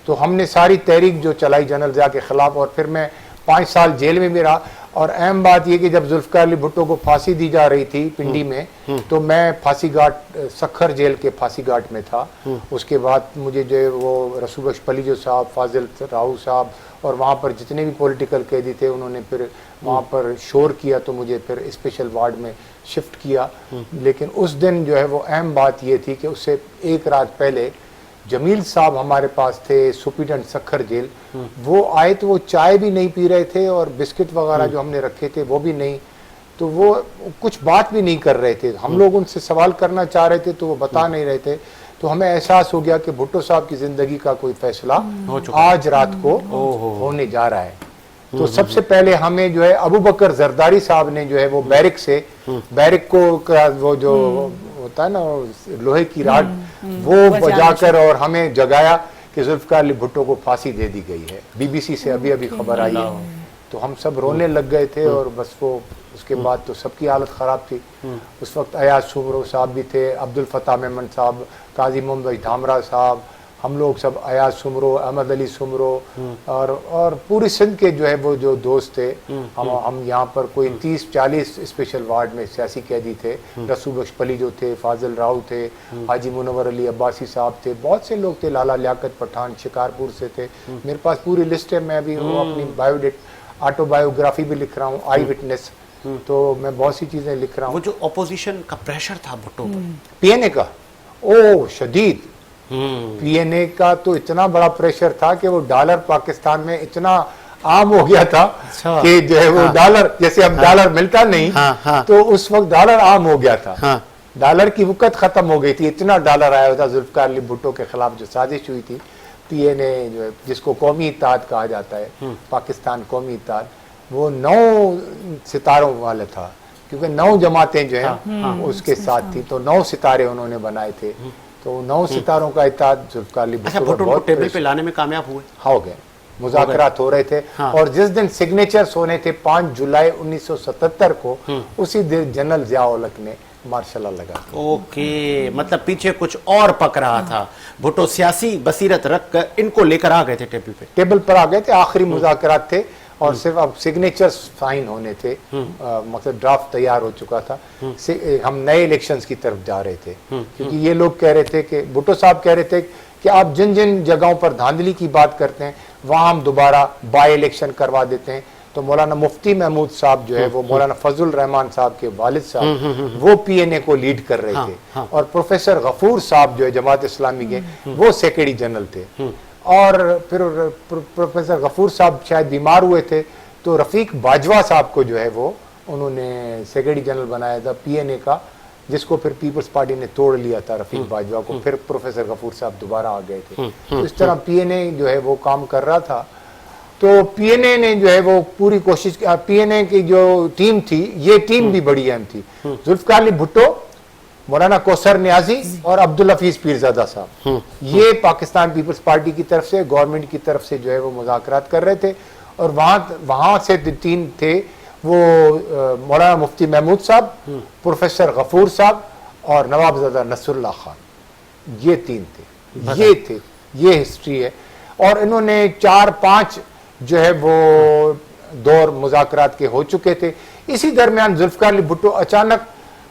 तो हमने सारी तहरीक जो चलाई जनरल ज़िया के खिलाफ, और फिर मैं 5 साल जेल में भी रहा। और अहम बात यह कि जब जुल्फ़िकार अली भुट्टो को फांसी दी जा रही थी पिंडी में, तो मैं फांसी घाट सखर जेल के फांसी घाट में था। उसके बाद मुझे जो है वो रसूलबख्श पलीजो साहब, फाजिल राहू साहब और वहाँ पर जितने भी पॉलिटिकल कैदी थे, उन्होंने फिर वहाँ पर शोर किया, तो मुझे फिर स्पेशल वार्ड में शिफ्ट किया। लेकिन उस दिन जो है वो अहम बात ये थी कि उससे 1 रात पहले जमील साहब हमारे पास थे, सुप्रीडेंट सखर जेल। वो आए तो वो चाय भी नहीं पी रहे थे, और बिस्किट वगैरह जो हमने रखे थे वो भी नहीं। तो वो कुछ बात भी नहीं कर रहे थे। हम लोग उनसे सवाल करना चाह रहे थे तो वो बता नहीं रहे थे। तो हमें एहसास हो गया कि भुट्टो साहब की जिंदगी का कोई फैसला आज रात को होने जा रहा है। तो सबसे पहले हमें जो है अबू बकर जरदारी साहब ने जो है वो बैरिक से, बैरिक को वो जो होता है ना लोहे की राड, वो बजाकर और हमें जगाया कि जुल्फ़िकार अली भुट्टो को फांसी दे दी गई है। बीबीसी से अभी अभी खबर आई है। तो हम सब रोने लग गए थे, और बस वो उसके बाद तो सबकी हालत ख़राब थी। उस वक्त अयाज सुमरो साहब भी थे, अब्दुल फताह मेमन साहब, काजी मोहम्मद धामरा साहब, हम लोग सब अयाज सुमरो, अहमद अली सुमरो और पूरी सिंध के जो है वो जो दोस्त थे, हम यहाँ पर कोई 30-40 स्पेशल वार्ड में सियासी कैदी थे। रसूल बख्श पली जो थे, फाजिल राव थे, हाजी मुनव्वर अली अब्बासी साहब थे, बहुत से लोग थे, लाला लियाकत पठान शिकारपुर से थे। मेरे पास पूरी लिस्ट है, मैं अभी वो अपनी ऑटोबायोग्राफी भी लिख रहा हूँ, आई विटनेस, तो मैं बहुत सी चीजें लिख रहा हूँ। वो जो ऑपोजिशन का प्रेशर था भुट्टो पर, पीएनए का ओ शदीद, पीएनए का तो इतना बड़ा प्रेशर था कि वो डॉलर पाकिस्तान में इतना आम हो गया था कि जो है वो डॉलर, जैसे अब डॉलर मिलता नहीं, तो उस वक्त डॉलर आम हो गया था। डॉलर की वक़्त खत्म हो गई थी, इतना डॉलर आया था। जुल्फ़िकार अली भुट्टो के खिलाफ जो साजिश हुई थी, पीएनए जो है जिसको कौमी इत्तेहाद कहा जाता है, पाकिस्तान कौमी इत्तेहाद, वो 9 सितारों वाला था, क्योंकि 9 जमातें जो है उसके साथ थी, तो 9 सितारे उन्होंने बनाए थे। तो 9 सितारों का इत्तेहाद जुल्फ़िकार अली भुट्टो को टेबल पे लाने में कामयाब हुए, हो गए, मुज़ाकरात हो रहे थे। और जिस दिन सिग्नेचर्स होने थे 5 जुलाई 1977 को, उसी दिन जनरल ज़िया-उल-हक ने मार्शल लॉ लगा। ओके, मतलब पीछे कुछ और पक रहा था। भुट्टो सियासी बसीरत रख कर इनको लेकर आ गए थे टेबल पर आ गए थे। आखिरी मुज़ाकरात थे और सिर्फ अब सिग्नेचर्स साइन होने थे, मतलब ड्राफ्ट तैयार हो चुका था। हम नए इलेक्शंस की तरफ जा रहे थे, क्योंकि ये लोग कह रहे थे कि भुट्टो साहब कह रहे थे कि आप जिन जिन जगहों पर धांधली की बात करते हैं वहां हम दोबारा बाय इलेक्शन करवा देते हैं। तो मौलाना मुफ्ती महमूद साहब जो है वो मौलाना फजल रहमान साहब के वालिद साहब वो पीएनए को लीड कर रहे थे, और प्रोफेसर गफूर साहब जो है जमात इस्लामी के, वो सेक्रेटरी जनरल थे। और फिर प्रोफेसर गफूर साहब शायद बीमार हुए थे, तो रफीक बाजवा साहब को जो है वो उन्होंने सेक्रेटरी जनरल बनाया था पीएनए का, जिसको फिर पीपल्स पार्टी ने तोड़ लिया था रफीक बाजवा को। फिर प्रोफेसर गफूर साहब दोबारा आ गए थे। तो इस तरह पीएनए जो है वो काम कर रहा था। तो पीएनए ने जो है वो पूरी कोशिश, पीएनए की जो टीम थी, ये टीम भी बड़ी अहम थी। जुल्फ़िकार अली भुट्टो, मौलाना कौसर नियाजी और अब्दुल हफीज पीरजादा साहब, ये पाकिस्तान पीपल्स पार्टी की तरफ से, गवर्नमेंट की तरफ से जो है वो मुज़ाकरात कर रहे थे। और वहां से 3 थे, वो मौलाना मुफ्ती महमूद साहब, प्रोफेसर गफूर साहब और नवाबजादा नसरुल्लाह खान, ये 3 थे। ये हिस्ट्री है। और इन्होंने 4-5 जो है वो दौर मुज़ाकरात के हो चुके थे। इसी दरमियान जुल्फ़िकार अली भुट्टो अचानक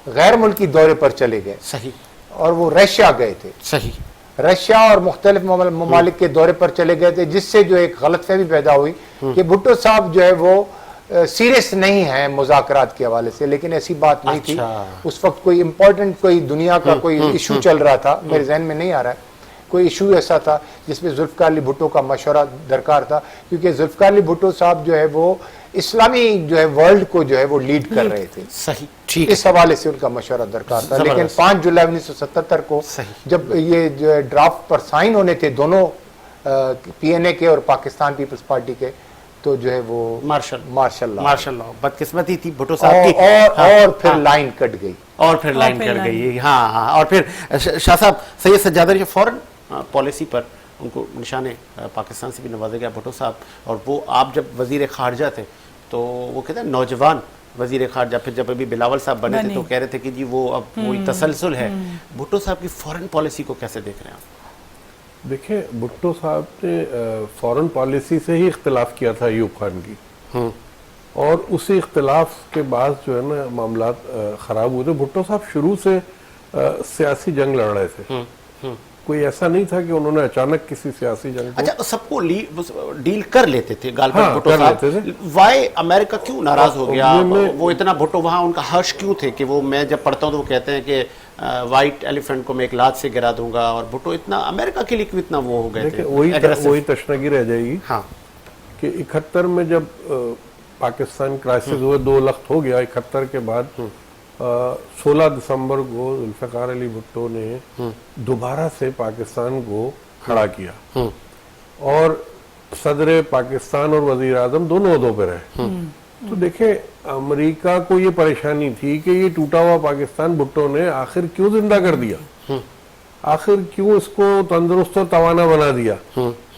गैर मुल्की दौरे पर चले गए। सही। और वो रशिया गए थे। सही। रशिया और मुख्तलिफ ममालिक के दौरे पर चले गए थे, जिससे जो एक गलतफहमी पैदा हुई कि भुट्टो साहब जो है वो सीरियस नहीं है मुज़ाकरात के हवाले से। लेकिन ऐसी बात नहीं थी। उस वक्त कोई इंपॉर्टेंट, कोई दुनिया का कोई इशू चल रहा था, मेरे जहन में नहीं आ रहा है कोई इशू ऐसा था जिसमें जुल्फ़िकार अली भुट्टो का मशवरा दरकार था, क्योंकि जुल्फ़िकार अली भुट्टो साहब जो है वो इस्लामी जो है वर्ल्ड को जो है वो लीड कर रहे थे। सही, ठीक। इस हवाले से उनका मशवरा दरकार था। लेकिन 5 जुलाई 1977 को जब ये जो है ड्राफ्ट पर साइन होने थे दोनों पीएनए के और पाकिस्तान पीपल्स पार्टी के, तो जो है वो मार्शल लॉ बदकिस्मती थी भुट्टो साहब की। और फिर लाइन कट गई। और फिर लाइन कट गई। हाँ। और फिर शाह साहब सैयद सज्जाद अली फौरन पॉलिसी पर उनको निशाने पाकिस्तान से भी नवाजा गया भुट्टो साहब। और वो आप जब वजीर खारजा थे तो वो कहते हैं नौजवान वजीर खारजा, फिर जब अभी बिलावल साहब बने थे तो कह रहे थे कि जी वो अब वही तसलसल है। भुट्टो साहब की फॉरेन पॉलिसी को कैसे देख रहे हैं आप? देखिए, भुट्टो साहब ने फॉरेन पॉलिसी से ही इख्तिलाफ किया था अयूब खान की, और उसी इख्तिलाफ के बाद जो है ना मामला खराब हुए थे। भुट्टो साहब शुरू से सियासी जंग लड़ रहे थे। कोई ऐसा नहीं था कि उन्होंने अचानक किसी सियासी जंग को, अच्छा, सबको डील कर लेते थे। भुट्टो साहब वाई अमेरिका क्यों नाराज हो गया? वो इतना भुट्टो वहाँ उनका हर्ष क्यों थे कि वो, मैं जब पढ़ता हूँ तो वो कहते हैं कि व्हाइट एलिफेंट को मैं एक लात से गिरा दूंगा, और भुट्टो इतना अमेरिका के लिए क्यों इतना वो हो गए थे? वही तशनगी रह जाएगी। हाँ, कि 71 में जब पाकिस्तान क्राइसिस हुए, 2 लख्त हो गया 71 के बाद, 16 दिसंबर को जुल्फ़िकार अली भुट्टो ने दोबारा से पाकिस्तान को खड़ा किया, और सदर पाकिस्तान और वजीर आजम दोनों ओहदों पर रहे। तो देखें, अमेरिका को ये परेशानी थी कि ये टूटा हुआ पाकिस्तान भुट्टो ने आखिर क्यों जिंदा कर दिया, आखिर क्यों इसको तंदुरुस्त और तवाना बना दिया।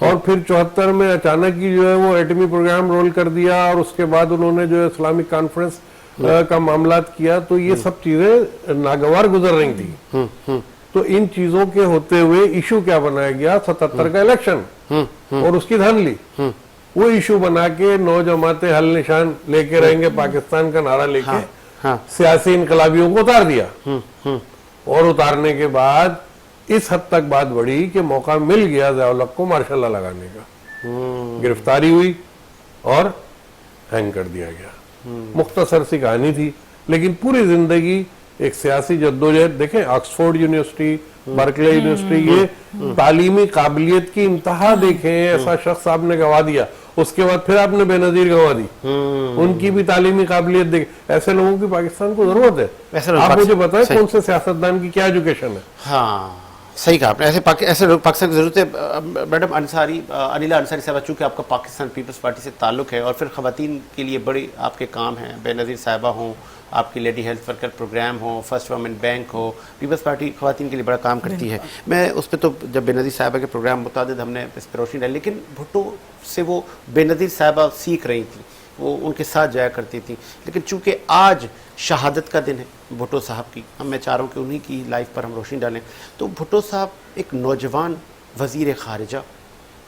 और फिर 74 में अचानक ही जो है वो एटमी प्रोग्राम रोल कर दिया, और उसके बाद उन्होंने जो है इस्लामिक कॉन्फ्रेंस का मामला किया। तो ये सब चीजें नागवार गुजर रही थी। तो इन चीजों के होते हुए इशू क्या बनाया गया, 77 का इलेक्शन और उसकी धांधली। वो इशू बना के 9 जमाते हल निशान लेके रहेंगे पाकिस्तान का नारा लेके सियासी इनकलाबियों को उतार दिया। और उतारने के बाद इस हद तक बात बढ़ी कि मौका मिल गया ज़िया-उल हक को मार्शल लॉ लगाने का। गिरफ्तारी हुई और हैंग कर दिया गया। मुख्तसर सी कहानी थी, लेकिन पूरी जिंदगी एक सियासी जद्दोजहद। देखें ऑक्सफोर्ड यूनिवर्सिटी, बर्कले यूनिवर्सिटी, ये तालीमी काबिलियत की इंतहा देखें, ऐसा शख्स आपने गवा दिया, उसके बाद फिर आपने बेनजीर गवा दी। उनकी भी तालीमी काबिलियत देखें। ऐसे लोगों की पाकिस्तान को जरूरत है। आप मुझे बताएं कौन से सियासतदान की क्या एजुकेशन है? हाँ, सही कहा आपने। ऐसे लोग पाकिस्तान की जरूरत है। मैडम अंसारी, अनिला अंसारी साहब, चूंकि आपका पाकिस्तान पीपल्स पार्टी से ताल्लुक है और फिर खवातीन के लिए बड़े आपके काम हैं, बेनज़ीर साहिबा हों, आपकी लेडी हेल्थ वर्कर प्रोग्राम हो, फर्स्ट वुमेन बैंक हो, पीपल्स पार्टी खवातीन के लिए बड़ा काम करती है। मैं उस पर तो जब बेनज़ीर साहिबा के प्रोग्राम मुतादिद हमने इस पर रोशनी डाली, लेकिन भुट्टो से वो बेनज़ीर साहिबा सीख रही थी, वो उनके साथ जाया करती थी। लेकिन चूंकि आज शहादत का दिन है भुट्टो साहब की, मैं चाह रहा हूँ कि उन्हीं की लाइफ पर हम रोशनी डालें। तो भुट्टो साहब एक नौजवान वज़ीर ख़ारिजा,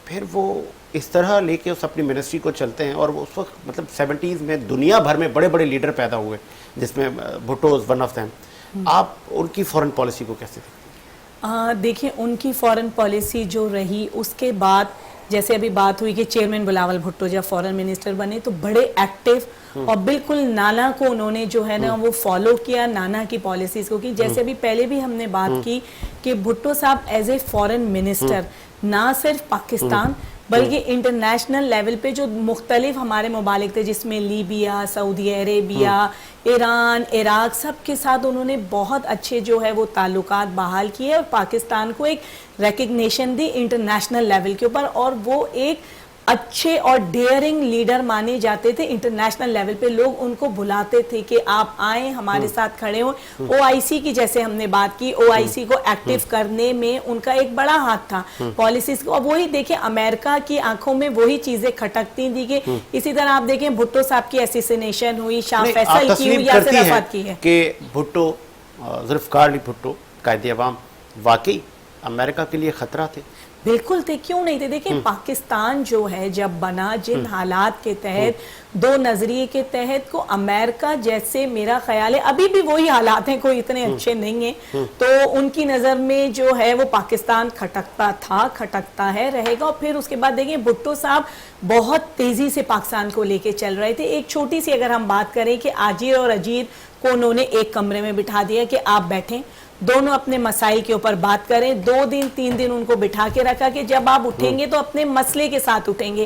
फिर वो इस तरह लेके उस अपनी मिनिस्ट्री को चलते हैं और वो उस वक्त मतलब 70s में दुनिया भर में बड़े बड़े लीडर पैदा हुए, जिसमें Bhutto is one of them. आप उनकी फॉरेन पॉलिसी को कैसे देखते हैं? देखिए, उनकी फॉरेन पॉलिसी जो रही, उसके बाद जैसे अभी बात हुई कि चेयरमैन बिलावल भुट्टो जब फॉरेन मिनिस्टर बने तो बड़े एक्टिव और बिल्कुल नाना को उन्होंने जो है ना वो फॉलो किया, नाना की पॉलिसीज को की। जैसे अभी पहले भी हमने बात की कि भुट्टो साहब एज ए फॉरेन मिनिस्टर ना सिर्फ पाकिस्तान बल्कि इंटरनेशनल लेवल पे जो मुख्तलिफ हमारे ममालिक थे, जिसमें Libya, Saudi Arabia, Iran, Iraq, सब के साथ उन्होंने बहुत अच्छे जो है वो ताल्लुकात बहाल किए और पाकिस्तान को एक रिकग्निशन दी इंटरनेशनल लेवल के ऊपर। और वो एक अच्छे और डेयरिंग लीडर माने जाते थे इंटरनेशनल लेवल पे। लोग उनको बुलाते थे कि आप आए, हमारे साथ खड़े हो। ओआईसी की जैसे हमने बात की, ओआईसी को एक्टिव करने में उनका एक बड़ा हाथ था पॉलिसीज को। अब वही देखें, अमेरिका की आंखों में वही चीजें खटकती थी कि इसी तरह आप देखें भुट्टो साहब की एसिसिनेशन हुई, शाह फैसल की हुई, यासिर अराफात की है कि भुट्टो, जुल्फ़िकार अली भुट्टो कायदे अवाम वाकई अमेरिका के लिए खतरा थे। बिल्कुल थे, क्यों नहीं थे। देखिए, पाकिस्तान जो है जब बना, जिन हालात के तहत, दो नजरिए के तहत को अमेरिका जैसे, मेरा ख्याल है अभी भी वही हालात हैं, कोई इतने अच्छे नहीं है, तो उनकी नज़र में जो है वो पाकिस्तान खटकता था, खटकता है, रहेगा। और फिर उसके बाद देखिए भुट्टो साहब बहुत तेजी से पाकिस्तान को लेके चल रहे थे। एक छोटी सी अगर हम बात करें कि आजिर और अजीत को उन्होंने एक कमरे में बिठा दिया कि आप बैठें, दोनों अपने मसाइल के ऊपर बात करें। 2 दिन 3 दिन उनको बिठा के रखा कि जब आप उठेंगे तो अपने मसले के साथ उठेंगे।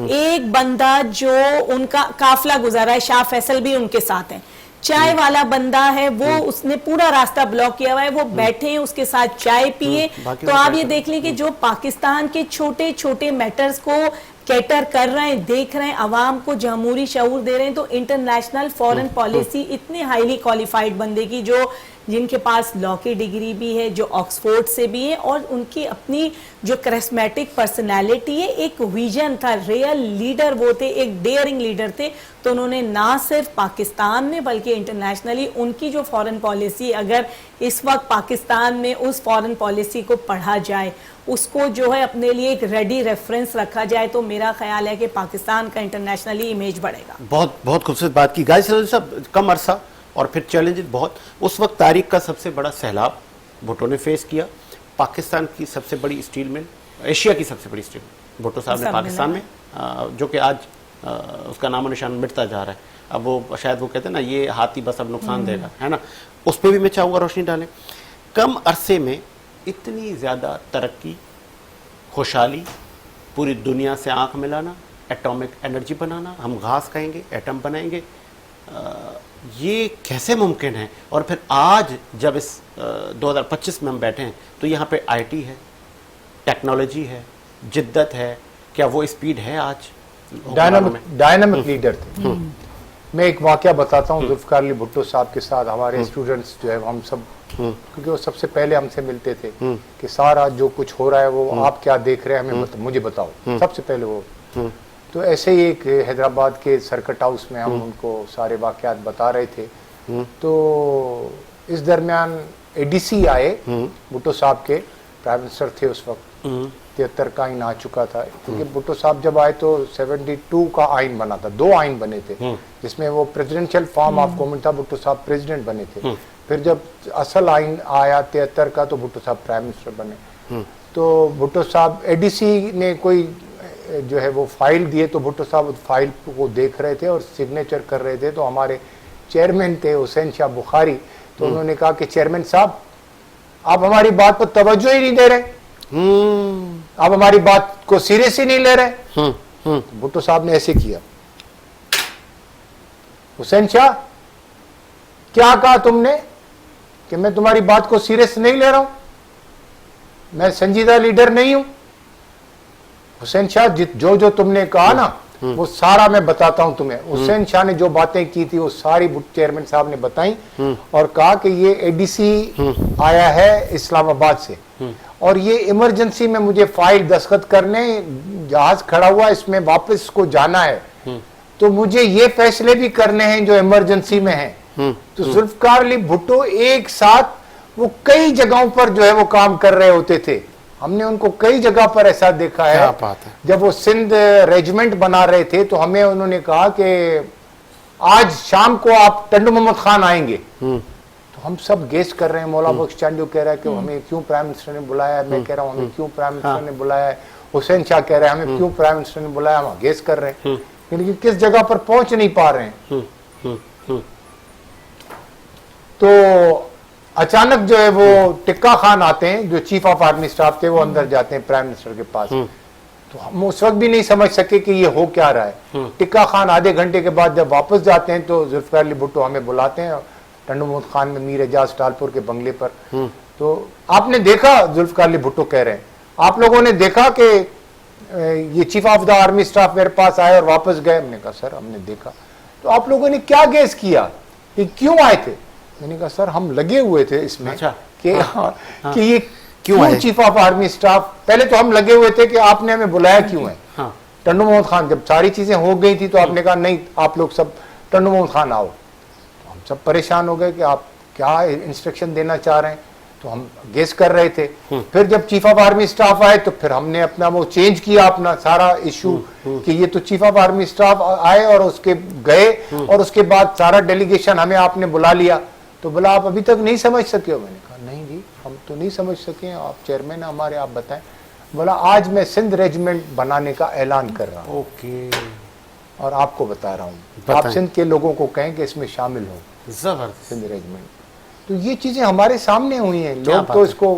एक बंदा जो उनका काफिला गुजारा है, शाह फैसल भी उनके साथ है, चाय वाला बंदा है, वो उसने पूरा रास्ता ब्लॉक किया हुआ है, वो बैठे हैं उसके साथ चाय पिए। तो आप ये देख लें कि जो पाकिस्तान के छोटे छोटे मैटर्स को कैटर कर रहे हैं, देख रहे हैं, अवाम को जमहूरी शऊर दे रहे हैं। तो इंटरनेशनल फॉरेन पॉलिसी इतने हाईली क्वालिफाइड बंदे की, जो जिनके पास लॉ की डिग्री भी है, जो ऑक्सफोर्ड से भी है, और उनकी अपनी जो करिस्मेटिक पर्सनालिटी है, एक विजन था, रियल लीडर वो थे, एक डेयरिंग लीडर थे। तो उन्होंने ना सिर्फ पाकिस्तान में बल्कि इंटरनेशनली उनकी जो फॉरेन पॉलिसी, अगर इस वक्त पाकिस्तान में उस फॉरेन पॉलिसी को पढ़ा जाए, उसको जो है अपने लिए एक रेडी रेफरेंस रखा जाए, तो मेरा ख्याल है कि पाकिस्तान का इंटरनेशनली इमेज बढ़ेगा। बहुत बहुत खूबसूरत बात की गाइस साहब। कम अरसा और फिर चैलेंज बहुत। उस वक्त तारीख का सबसे बड़ा सैलाब भुट्टो ने फेस किया। पाकिस्तान की सबसे बड़ी स्टील मिल, एशिया की सबसे बड़ी स्टील मिल भुट्टो साहब ने पाकिस्तान में, जो कि आज उसका नामो निशान मिटता जा रहा है। अब वो शायद वो कहते हैं ना, ये हाथी बस अब नुकसान देगा, है ना। उस पर भी मैं चाहूँगा रोशनी डालें। कम अरसे में इतनी ज़्यादा तरक्की, खुशहाली, पूरी दुनिया से आंख मिलाना, एटॉमिक एनर्जी बनाना, हम घास खाएंगे, एटम बनाएंगे, ये कैसे मुमकिन है? और फिर आज जब इस 2025 में हम बैठे हैं तो यहाँ पे आईटी है, टेक्नोलॉजी है, जिद्दत है, क्या वो स्पीड है आज? डायनामिक लीडर थे। मैं एक वाकया बताता हूँ जुल्फ़िकार अली भुट्टो साहब के साथ। हमारे स्टूडेंट्स जो है हम सब, क्योंकि वो सबसे पहले हमसे मिलते थे कि सारा जो कुछ हो रहा है वो आप क्या देख रहे हैं, हमें मुझे बताओ, सबसे पहले वो। तो ऐसे ही एक हैदराबाद के सर्किट हाउस में हम उनको सारे वाकयात बता रहे थे। तो इस दरमियान एडीसी आए भुट्टो साहब के, प्राइम मिनिस्टर थे उस वक्त, 73 का आइन आ चुका था, क्योंकि भुट्टो साहब जब आए तो 72 का आइन बना था, 2 आइन बने थे, जिसमें वो प्रेसिडेंशियल फॉर्म ऑफ गवर्नमेंट था, भुट्टो साहब प्रेसिडेंट बने थे। फिर जब असल आइन आया 73 का तो भुट्टो साहब प्राइम मिनिस्टर बने। तो भुट्टो साहब एडीसी ने कोई जो है वो फाइल दिए, तो भुट्टो साहब फाइल को देख रहे थे और सिग्नेचर कर रहे थे। तो हमारे चेयरमैन थे हुसैन शाह बुखारी, तो उन्होंने कहा कि चेयरमैन साहब आप हमारी बात पर तवज्जो ही नहीं दे रहे, आप हमारी बात को सीरियस ही नहीं ले रहे। भुट्टो साहब ने ऐसे किया, हुसैन शाह क्या कहा तुमने कि मैं तुम्हारी बात को सीरियस नहीं ले रहा हूं, मैं संजीदा लीडर नहीं हूं। हुसैन शाह जो जो तुमने कहा ना वो सारा मैं बताता हूं तुम्हें। हुसैन शाह ने जो बातें की थी वो सारी चेयरमैन साहब ने बताई और कहा कि ये एडीसी आया है इस्लामाबाद से और ये इमरजेंसी में मुझे फाइल दस्तखत करने, जहाज खड़ा हुआ इसमें वापस को जाना है, तो मुझे ये फैसले भी करने हैं जो इमरजेंसी में हैं। तो जुल्फकार अली भुट्टो एक साथ वो कई जगहों पर जो है वो काम कर रहे होते थे, हमने उनको कई जगह पर ऐसा देखा है। क्या बात है। जब वो सिंध रेजिमेंट बना रहे थे तो हमें उन्होंने कहा कि आज शाम को आप टंडू मोहम्मद खान आएंगे, तो हम सब गेस कर रहे हैं। मौला बख्श चांडू कह रहा है कि हमें क्यों प्राइम मिनिस्टर ने बुलाया है, मैं कह रहा हूँ हमें क्यों प्राइम मिनिस्टर ने बुलाया है, हुसैन शाह कह रहे हैं हमें क्यों प्राइम मिनिस्टर ने बुलाया, हम गेस कर रहे हैं लेकिन किस जगह पर पहुंच नहीं पा रहे हैं। तो अचानक जो है वो टिक्का खान आते हैं, जो चीफ ऑफ आर्मी स्टाफ थे, वो अंदर जाते हैं प्राइम मिनिस्टर के पास। तो हम उस वक्त भी नहीं समझ सके कि ये हो क्या रहा है। टिक्का खान आधे घंटे के बाद जब वापस जाते हैं तो जुल्फकार अली भुट्टो हमें बुलाते हैं टंडू मोहम्मद खान में मीर एजाज टालपुर के बंगले पर। तो आपने देखा, जुल्फकार अली भुट्टो कह रहे हैं, आप लोगों ने देखा कि ये chief of the army staff मेरे पास आए और वापस गए। हमने कहा सर हमने देखा। तो आप लोगों ने क्या गेस किया कि क्यों आए थे? मैंने कहा सर हम लगे हुए थे इसमें कि ये क्यों चीफ ऑफ आर्मी स्टाफ, पहले तो हम लगे हुए थे कि आपने हमें बुलाया क्यों है। टंडू मोहम्मद खान जब सारी चीजें हो गई थी तो आपने कहा नहीं आप लोग सब टंडू मोहम्मद खान आओ। तो हम सब परेशान हो गए कि आप क्या इंस्ट्रक्शन देना चाह रहे हैं, तो हम गेस कर रहे थे। फिर जब चीफ ऑफ आर्मी स्टाफ आए तो फिर हमने अपना वो चेंज किया अपना सारा इशू कि ये तो चीफ ऑफ आर्मी स्टाफ आए और उसके गए और उसके बाद सारा डेलीगेशन हमें आपने बुला लिया। तो बोला आप अभी तक नहीं समझ सके हो? मैंने कहा नहीं जी हम तो नहीं समझ सके, आप चेयरमैन हमारे, आप बताएं। बोला आज मैं सिंध रेजिमेंट बनाने का ऐलान कर रहा हूँ और आपको बता रहा हूँ, आप सिंध के लोगों को कहें कि इसमें शामिल हो, जबरदस्त सिंध रेजिमेंट। तो ये चीजें हमारे सामने हुई हैं, लोग तो इसको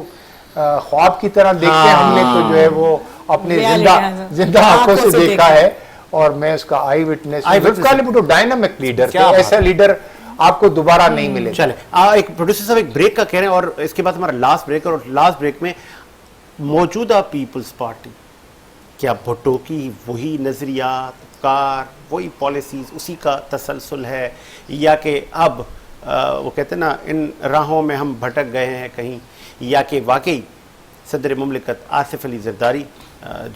ख्वाब की तरह देखते हैं, हमने तो जो है वो अपने जिंदा आंखों से देखा है और मैं उसका आई विटनेस। डायनामिक लीडर, ऐसा लीडर आपको दोबारा नहीं मिलेगा। चले एक प्रोड्यूसर साहब एक ब्रेक का कह रहे हैं और इसके बाद हमारा लास्ट ब्रेक, और लास्ट ब्रेक में मौजूदा पीपल्स पार्टी, क्या भुट्टो की वही नजरियात कार वही पॉलिसीज उसी का तसलसल है, या कि अब वो कहते हैं ना इन राहों में हम भटक गए हैं कहीं, या कि वाकई सदर मुमलिकत आसिफ अली जरदारी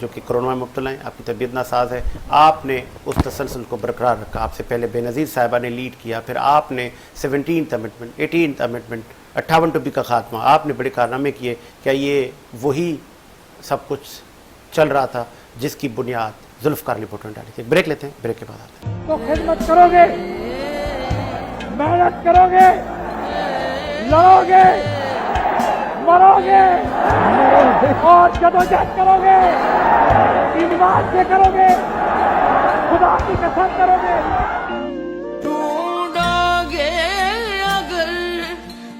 जो कि कोरोना में मुब्तला हैं, आपकी तबीयत नासाज है, आपने उस तसलसल को बरकरार रखा। आपसे पहले बेनज़ीर साहिबा ने लीड किया, फिर आपने 17th amendment, 18th amendment, 58 two B का खात्मा, आपने बड़े कारनामे किए। क्या ये वही सब कुछ चल रहा था जिसकी बुनियाद जुल्फकार अली भुट्टो ने डाली थी? ब्रेक लेते हैं, ब्रेक के बाद आते हैं। तो खिदमत करोगे, मेहनत करोगे, लड़ोगे, मरोगे और जदोजहद करोगे, ईमान से करोगे, खुदा की कसम करोगे। ढूंढोगे अगर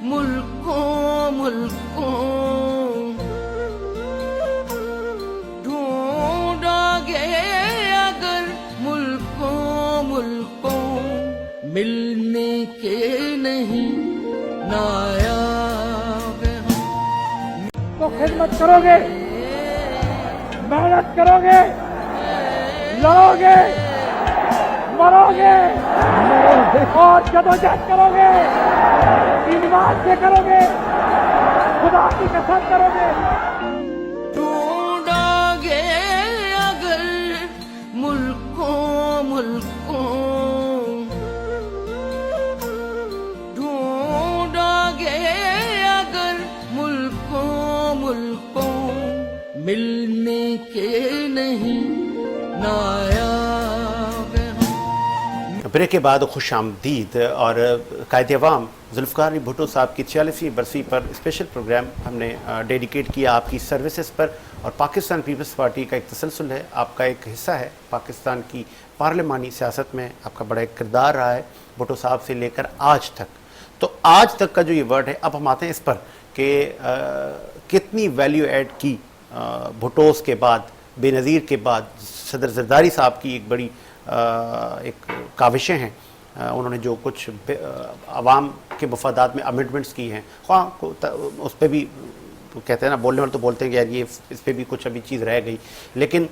मुल्कों मुल्कों, ढूंढोगे अगर मुल्कों मुल्कों, मिलने के नहीं नायाब तो खिदमत करोगे, मेहनत करोगे, लड़ोगे, मरोगे और जदोजहद करोगे, ईमान से करोगे, खुदा की कसम करोगे। ढूंढोगे अगर मुल्कों मुल्कों, ढूंढोगे अगर मिलने के नहीं नायाब हम। ब्रेक के बाद खुश आमदीद और कायदे अवाम जुल्फ़िकार अली भुट्टो साहब की 46वीं बरसी पर स्पेशल प्रोग्राम हमने डेडिकेट किया आपकी सर्विसेज पर। और पाकिस्तान पीपल्स पार्टी का एक तसलसल है, आपका एक हिस्सा है पाकिस्तान की पार्लिमानी सियासत में, आपका बड़ा एक किरदार रहा है भुट्टो साहब से लेकर आज तक। तो आज तक का जो ये वर्ड है, अब हम आते हैं इस पर कि कितनी वैल्यू ऐड की भुट्टोस के बाद, बेनज़ीर के बाद सदर जरदारी साहब की एक बड़ी एक काविशें हैं, उन्होंने जो कुछ आवाम के मफादात में अमेंडमेंट्स की हैं, हाँ उस पर भी तो कहते हैं ना, बोलने वाले तो बोलते हैं कि यार ये इस पर भी कुछ अभी चीज़ रह गई, लेकिन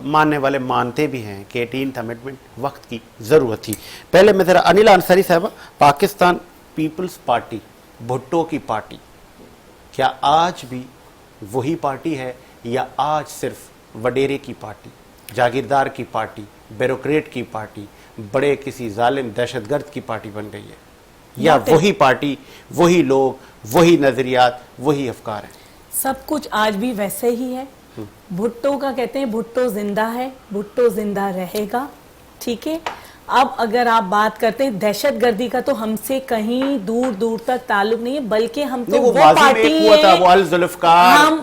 मानने वाले मानते भी हैं कि 18th अमेंडमेंट वक्त की ज़रूरत थी। पहले मैं ज़रा अनिला अंसारी साहबा, पाकिस्तान पीपल्स पार्टी भुट्टो की पार्टी क्या आज भी वही पार्टी है या आज सिर्फ वडेरे की पार्टी, जागीरदार की पार्टी, ब्यूरोक्रेट की पार्टी, बड़े किसी जालिम दहशतगर्द की पार्टी बन गई है, या वही पार्टी, वही लोग, वही नजरियात, वही अफकार हैं? सब कुछ आज भी वैसे ही है। भुट्टो का कहते हैं भुट्टो जिंदा है, भुट्टो जिंदा रहेगा, ठीक है। अब अगर आप बात करते हैं दहशतगर्दी का, तो हमसे कहीं दूर दूर तक ताल्लुक नहीं है, बल्कि हम तो वो पार्टी है,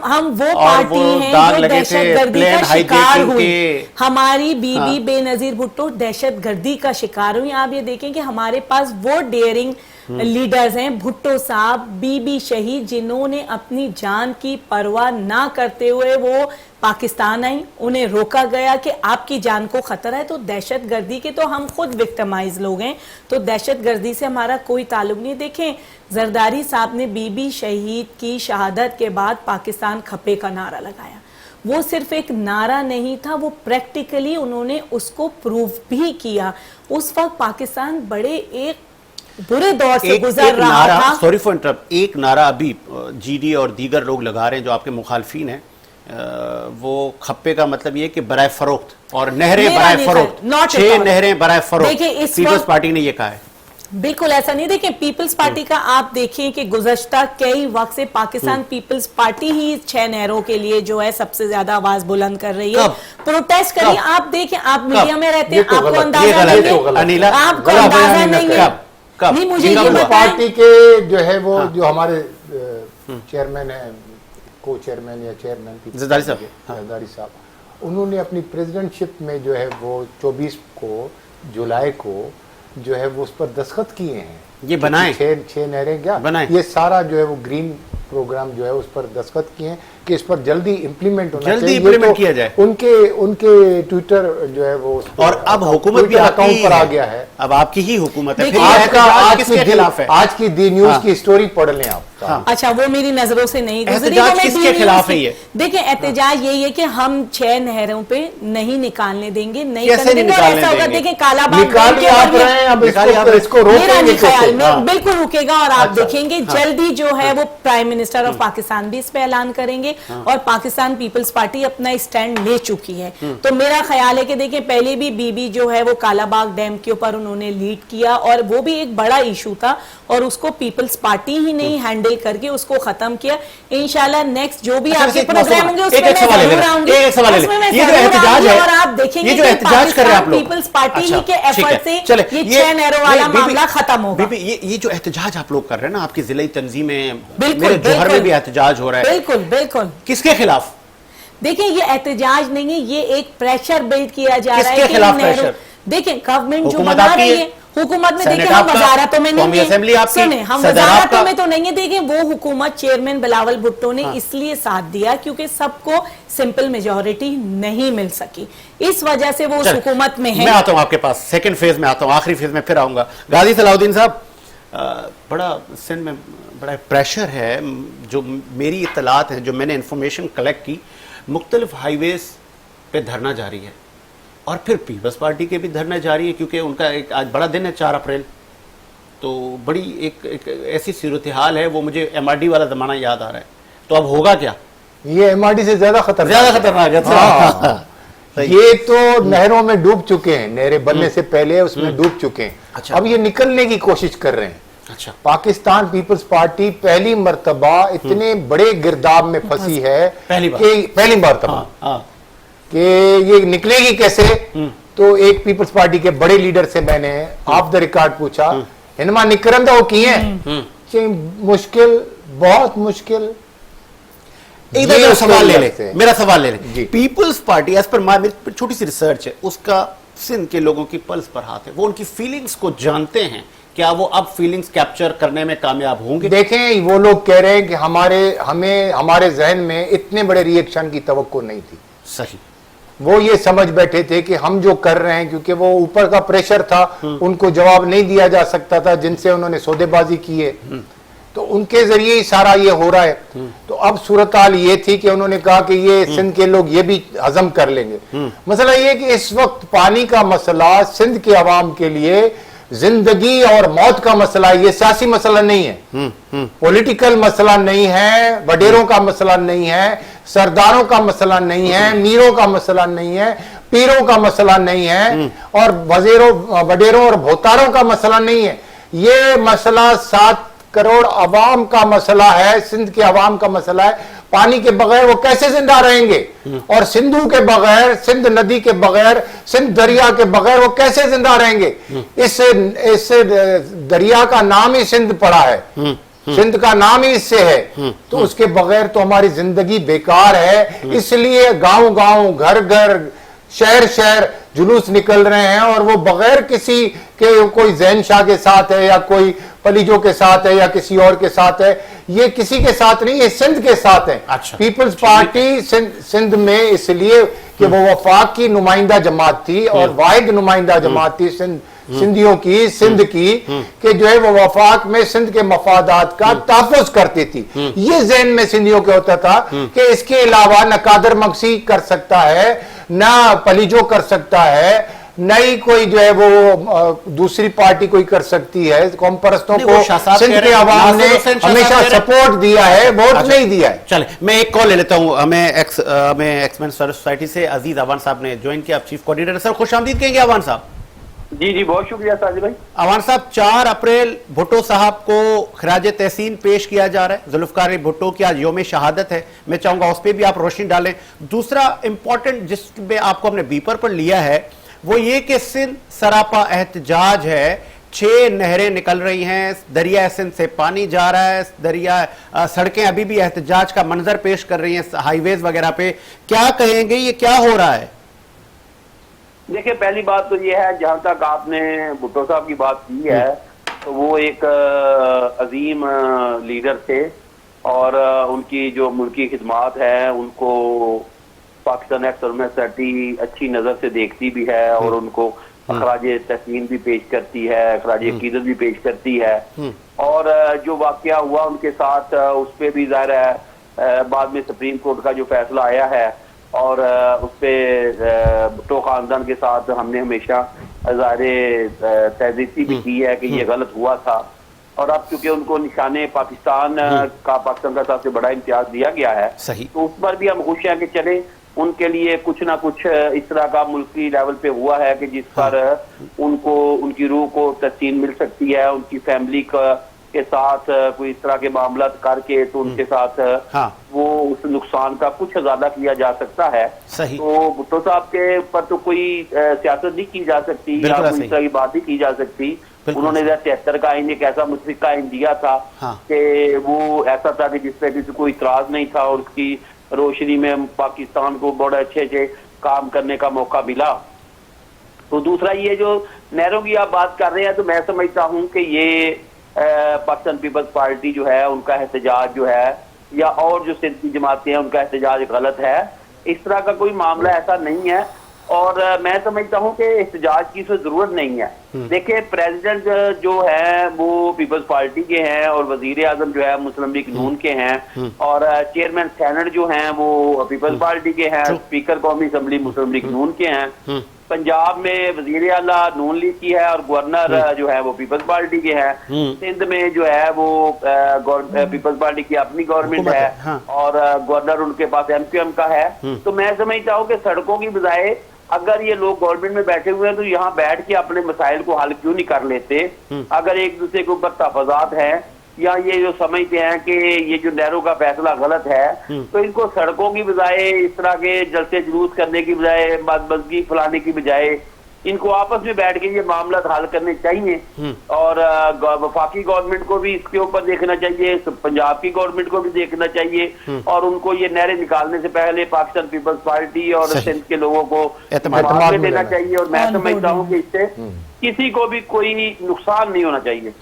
हम वो पार्टी हैं जो दहशतगर्दी का शिकार हुई। हमारी बीबी बेनजीर भुट्टो दहशतगर्दी का शिकार हुई। आप ये देखें कि हमारे पास वो डेयरिंग लीडर्स हैं, भुट्टो साहब, बीबी शहीद, जिन्होंने अपनी जान की परवाह ना करते हुए वो पाकिस्तान आई, उन्हें रोका गया कि आपकी जान को खतरा है। तो दहशतगर्दी के तो हम खुद विक्टिमाइज लोग हैं, तो दहशतगर्दी से हमारा कोई ताल्लुक नहीं। देखें, जरदारी साहब ने बीबी शहीद की शहादत के बाद पाकिस्तान खपे का नारा लगाया। वो सिर्फ एक नारा नहीं था, वो प्रैक्टिकली उन्होंने उसको प्रूव भी किया। उस वक्त पाकिस्तान बड़े एक बुरे दौर से गुजर रहा था। सॉरी फॉर इंटरप्ट, एक नारा अभी जीडी और दीगर लोग लगा रहे हैं जो आपके मुखालफीन हैं, वो खप्पे का मतलब ये कि बराए फरोख्त और नहरें बराए फरोख्त, 6 नहरें बराए फरोख्त, पीपल्स पार्टी ने ये कहा है। बिल्कुल ऐसा नहीं। देखिए, पीपल्स पार्टी का आप देखें कि गुज़श्ता कई वक्त से पाकिस्तान पीपल्स पार्टी ही 6 नहरों के लिए जो है सबसे ज्यादा आवाज बुलंद कर रही है, प्रोटेस्ट करिए। आप देखें, आप मीडिया में रहते हैं, आपको अंदाजा नहीं है, आपको अंदाजा नहीं है। नहीं, मुझे ये पार्टी के जो है वो जो हमारे चेयरमैन है, को चेयरमैन या चेयरमैन जरदारी साहब, उन्होंने अपनी प्रेसिडेंटशिप में जो है वो 24 को जुलाई को जो है वो उस पर दस्तखत किए हैं। ये बनाए 6 नहरें क्या बनाए, ये सारा जो है वो ग्रीन प्रोग्राम जो है उस पर दस्तखत किए हैं कि इस पर जल्दी इम्प्लीमेंट होना चाहिए, जल्दी इम्प्लीमेंट किया जाए। उनके ट्विटर जो है वो और अब हुकूमत भी अकाउंट पर आ गया है, अब आपकी ही हुकूमत है। आज किसके खिलाफ है? आज की दी न्यूज की स्टोरी पढ़ लें आप। अच्छा, वो मेरी नजरों से नहीं गुजरी। किसके खिलाफ है ये? देखिए, एहतजाज यही है कि हम 6 नहरों पे नहीं निकालने देंगे, नहीं करने देंगे। ऐसा होगा, देखिए कालाबाग बिल्कुल रुकेगा और आप देखेंगे जल्दी जो है वो प्राइम मिनिस्टर ऑफ पाकिस्तान भी इस पे ऐलान करेंगे और पाकिस्तान पीपल्स पार्टी अपना स्टैंड ले चुकी है। तो मेरा ख्याल है कि देखिए, पहले भी बीबी जो है वो कालाबाग डैम के ऊपर उन्होंने लीड किया और वो भी एक बड़ा इशू था और उसको पीपल्स पार्टी ही नहीं हैंडल करके उसको खत्म किया। इंशाल्लाह नेक्स्ट जो भी आपके प्रोग्राम होंगे उसमें मैं जरूर आऊंगी। ये जो एहतजाज है और आप देखेंगे कि पाकिस्तान पीपल्स पार्टी ही के एफर्ट से ये 6 नहरों वाला मामला खत्म होगा। ये जो एहतजाज आप लोग कर रहे हैं ना, आपकी जिले तंजीमें, मेरे जोहर में भी एहतजाज हो रहा है, बिल्कुल बिल्कुल। किसके खिलाफ? देखिए, ये एहतजाज नहीं है, ये एक प्रेशर बिल्ड किया जा रहा है। किसके खिलाफ प्रेशर? देखिए, गवर्नमेंट जो बना रही है, हुकूमत में देखिए हम वजारतों में नहीं है, सुने हम वजारतों में तो नहीं है। देखिए, वो हुकूमत चेयरमैन बिलावल भुट्टो ने इसलिए साथ दिया क्योंकि सबको सिंपल मेजॉरिटी नहीं मिल सकी, इस वजह से वो उस हुकूमत में है। मैं आता हूं आपके पास, सेकंड फेज में आता हूं, आखिरी फेज में फिर आऊंगा। गाजी सलाउद्दीन साहब, बड़ा सिंध में बड़ा प्रेशर है, जो मेरी इत्तलात है, जो मैंने इंफॉर्मेशन कलेक्ट की, मुख्तलिफ हाईवेज पे धरना जारी है और फिर पीपल्स पार्टी के भी धरना जारी है क्योंकि उनका एक आज बड़ा दिन है 4 अप्रैल। तो बड़ी एक ऐसी सूरत हाल है, वो मुझे MRD वाला जमाना याद आ रहा है। तो अब होगा क्या? ये MRD से ज्यादा खतरनाक है। ये तो नहरों में डूब चुके हैं, नहरें बनने से पहले उसमें डूब चुके हैं। अच्छा। अब ये निकलने की कोशिश कर रहे हैं। अच्छा। पाकिस्तान पीपल्स पार्टी पहली मर्तबा इतने बड़े गिरदाब में फंसी है पहली बार। कि पहली मर्तबा कि ये निकलेगी कैसे। तो एक पीपल्स पार्टी के बड़े लीडर से मैंने ऑफ द रिकॉर्ड पूछा, इनमा निकरंदा वो किए मुश्किल, बहुत मुश्किल। इधर मेरा सवाल ले ले, से। मेरा सवाल ले ले। जी। पीपल्स पार्टी एज पर मेरी छोटी सी रिसर्च है, उसका सिंध के लोगों की पल्स पर हाथ है, वो उनकी फीलिंग्स को जानते हैं, क्या वो अब फीलिंग्स कैप्चर करने में कामयाब होंगे? देखें, वो लोग कह रहे हैं कि हमारे जहन में इतने बड़े रिएक्शन की तवक्को नहीं थी। सही। वो ये समझ बैठे थे कि हम जो कर रहे हैं, क्योंकि वो ऊपर का प्रेशर था, उनको जवाब नहीं दिया जा सकता था जिनसे उन्होंने सौदेबाजी की है, तो उनके जरिए ही सारा ये हो रहा है। तो अब सूरत हाल ये थी कि उन्होंने कहा कि ये सिंध के लोग ये भी हजम कर लेंगे। मसला ये कि इस वक्त पानी का मसला सिंध के अवाम के लिए जिंदगी और मौत का मसला है, ये सियासी मसला नहीं है, पॉलिटिकल मसला नहीं है, वडेरों का मसला नहीं है, सरदारों का मसला नहीं है, मीरों का मसला नहीं है, पीरों का मसला नहीं है, और वडेरों और भोतारों का मसला नहीं है। ये मसला 7 करोड़ अवाम का मसला है, सिंध के अवाम का मसला है। पानी के बगैर वो कैसे जिंदा रहेंगे, और सिंधु के बगैर, सिंध नदी के बगैर, सिंध दरिया के बगैर वो कैसे जिंदा रहेंगे। इस दरिया का नाम ही सिंध पड़ा है, सिंध का नाम ही इससे है, तो उसके बगैर तो हमारी जिंदगी बेकार है। इसलिए गांव गांव, घर घर, शहर शहर जुलूस निकल रहे हैं, और वो बगैर किसी के, कोई जैन शाह के साथ है या कोई पलीजो के साथ है या किसी और के साथ है, ये किसी के साथ नहीं, ये सिंध के साथ है। अच्छा। पीपल्स पार्टी सिंध में इसलिए कि वो वफाक की नुमाइंदा जमात थी और वाहिद नुमाइंदा जमात थी सिंधियों की, सिंध की, कि जो है वो वफाक में सिंध के मफादात का तहफ़्फ़ुज़ करती थी। ये ज़हन में सिंधियों के होता था कि इसके अलावा न कादर मक्सी कर सकता है, न पलीजो कर सकता है, नई कोई जो है वो दूसरी पार्टी कोई कर सकती है। कौम परस्तों को सिंध के अवाम ने हमेशा सपोर्ट दिया है, वोट नहीं दिया है। चले, मैं एक कॉल ले लेता हूं। हमें एक्समैन सोसाइटी से अजीज अवान साहब ने ज्वाइन किया, आप चीफ कोऑर्डिनेटर। सर खुशामदीद कहेंगे अवान साहब। जी जी, बहुत शुक्रिया साजिद भाई। अवान साहब, 4 अप्रैल भुट्टो साहब को खराज तहसीन पेश किया जा रहा है। जुल्फकार अली भुट्टो की आज योम शहादत है, मैं चाहूंगा उस पर भी आप रोशनी डालें। दूसरा इंपॉर्टेंट जिसमें आपको अपने बीपर पर लिया है वो ये कि सिंध सरापा एहतजाज है, 6 नहरें निकल रही हैं, दरिया सिंध से पानी जा रहा है, दरिया सड़कें अभी भी एहतजाज का मंजर पेश कर रही हैं हाईवेज वगैरह पे। क्या कहेंगे, ये क्या हो रहा है? देखिए, पहली बात तो ये है, जहां तक आपने भुट्टो साहब की बात की है, तो वो एक अजीम लीडर थे, और उनकी जो मुल्की खिदमात है उनको पाकिस्तान एक्स सोसाइटी अच्छी नजर से देखती भी है, और उनको खराज तहसीन भी पेश करती है, खराज अकीदत भी पेश करती है। और जो वाकया हुआ उनके साथ, उस पर भी ज़ाहिर है बाद में सुप्रीम कोर्ट का जो फैसला आया है, और उस पर भुट्टो खानदान के साथ हमने हमेशा ज़ाहिर तहज़ीती भी की है कि ये गलत हुआ था। और अब चूंकि उनको निशाने पाकिस्तान का सबसे बड़ा इम्तियाज दिया गया है, तो उस पर भी हम खुश हैं कि चले, उनके लिए कुछ ना कुछ इस तरह का मुल्की लेवल पे हुआ है कि जिस पर उनको, उनकी रूह को तस्कीन मिल सकती है, उनकी फैमिली के साथ कोई इस तरह के मामला करके तो उनके साथ वो उस नुकसान का कुछ ज़्यादा किया जा सकता है। तो भुट्टो साहब के ऊपर तो कोई सियासत नहीं की जा सकती या कोई इस तरह की बात नहीं की जा सकती। उन्होंने 73 का आइन एक ऐसा मुश्फिक का आइन दिया था कि वो ऐसा था कि जिसपे किसी को इतराज नहीं था, और उसकी रोशनी में पाकिस्तान को बड़े अच्छे काम करने का मौका मिला। तो दूसरा, ये जो नहरों की आप बात कर रहे हैं, तो मैं समझता हूं कि ये पाकिस्तान पीपल्स पार्टी जो है उनका एहतजाज जो है, या और जो सिंध की जमातें हैं उनका एहतजाज गलत है। इस तरह का कोई मामला ऐसा नहीं है, और मैं समझता हूं कि एहतजाज की तो जरूरत नहीं है। देखिए, प्रेसिडेंट जो है वो पीपल्स पार्टी के हैं, और वजीर आजम जो है मुस्लिम लीग नून के हैं, और चेयरमैन सेनेट जो हैं वो पीपल्स पार्टी के हैं, स्पीकर कौमी असम्बली मुस्लिम लीग नून के हैं, पंजाब में वजीर आला नून लीग की है, और गवर्नर जो है वो पीपल्स पार्टी के हैं, सिंध में जो है वो पीपल्स पार्टी की अपनी गवर्नमेंट है, और गवर्नर उनके पास MQM का है। तो मैं समझता हूँ कि सड़कों की बजाय अगर ये लोग गवर्नमेंट में बैठे हुए हैं तो यहाँ बैठ के अपने मसाइल को हल क्यों नहीं कर लेते? अगर एक दूसरे के ऊपर तफाजात है या ये जो समझते हैं कि ये जो नेहरू का फैसला गलत है, तो इनको सड़कों की बजाय, इस तरह के जलसे जुलूस करने की बजाय, बदमज़गी फैलाने की बजाय, इनको आपस में बैठ के ये मामला हल करने चाहिए। और वफाकी गवर्नमेंट को भी इसके ऊपर देखना चाहिए, पंजाब की गवर्नमेंट को भी देखना चाहिए, और उनको ये नहरें निकालने से पहले पाकिस्तान पीपल्स पार्टी और सिंध के लोगों को जवाब देना चाहिए। और मैं समझता हूँ कि इससे किसी को भी कोई नुकसान नहीं होना चाहिए।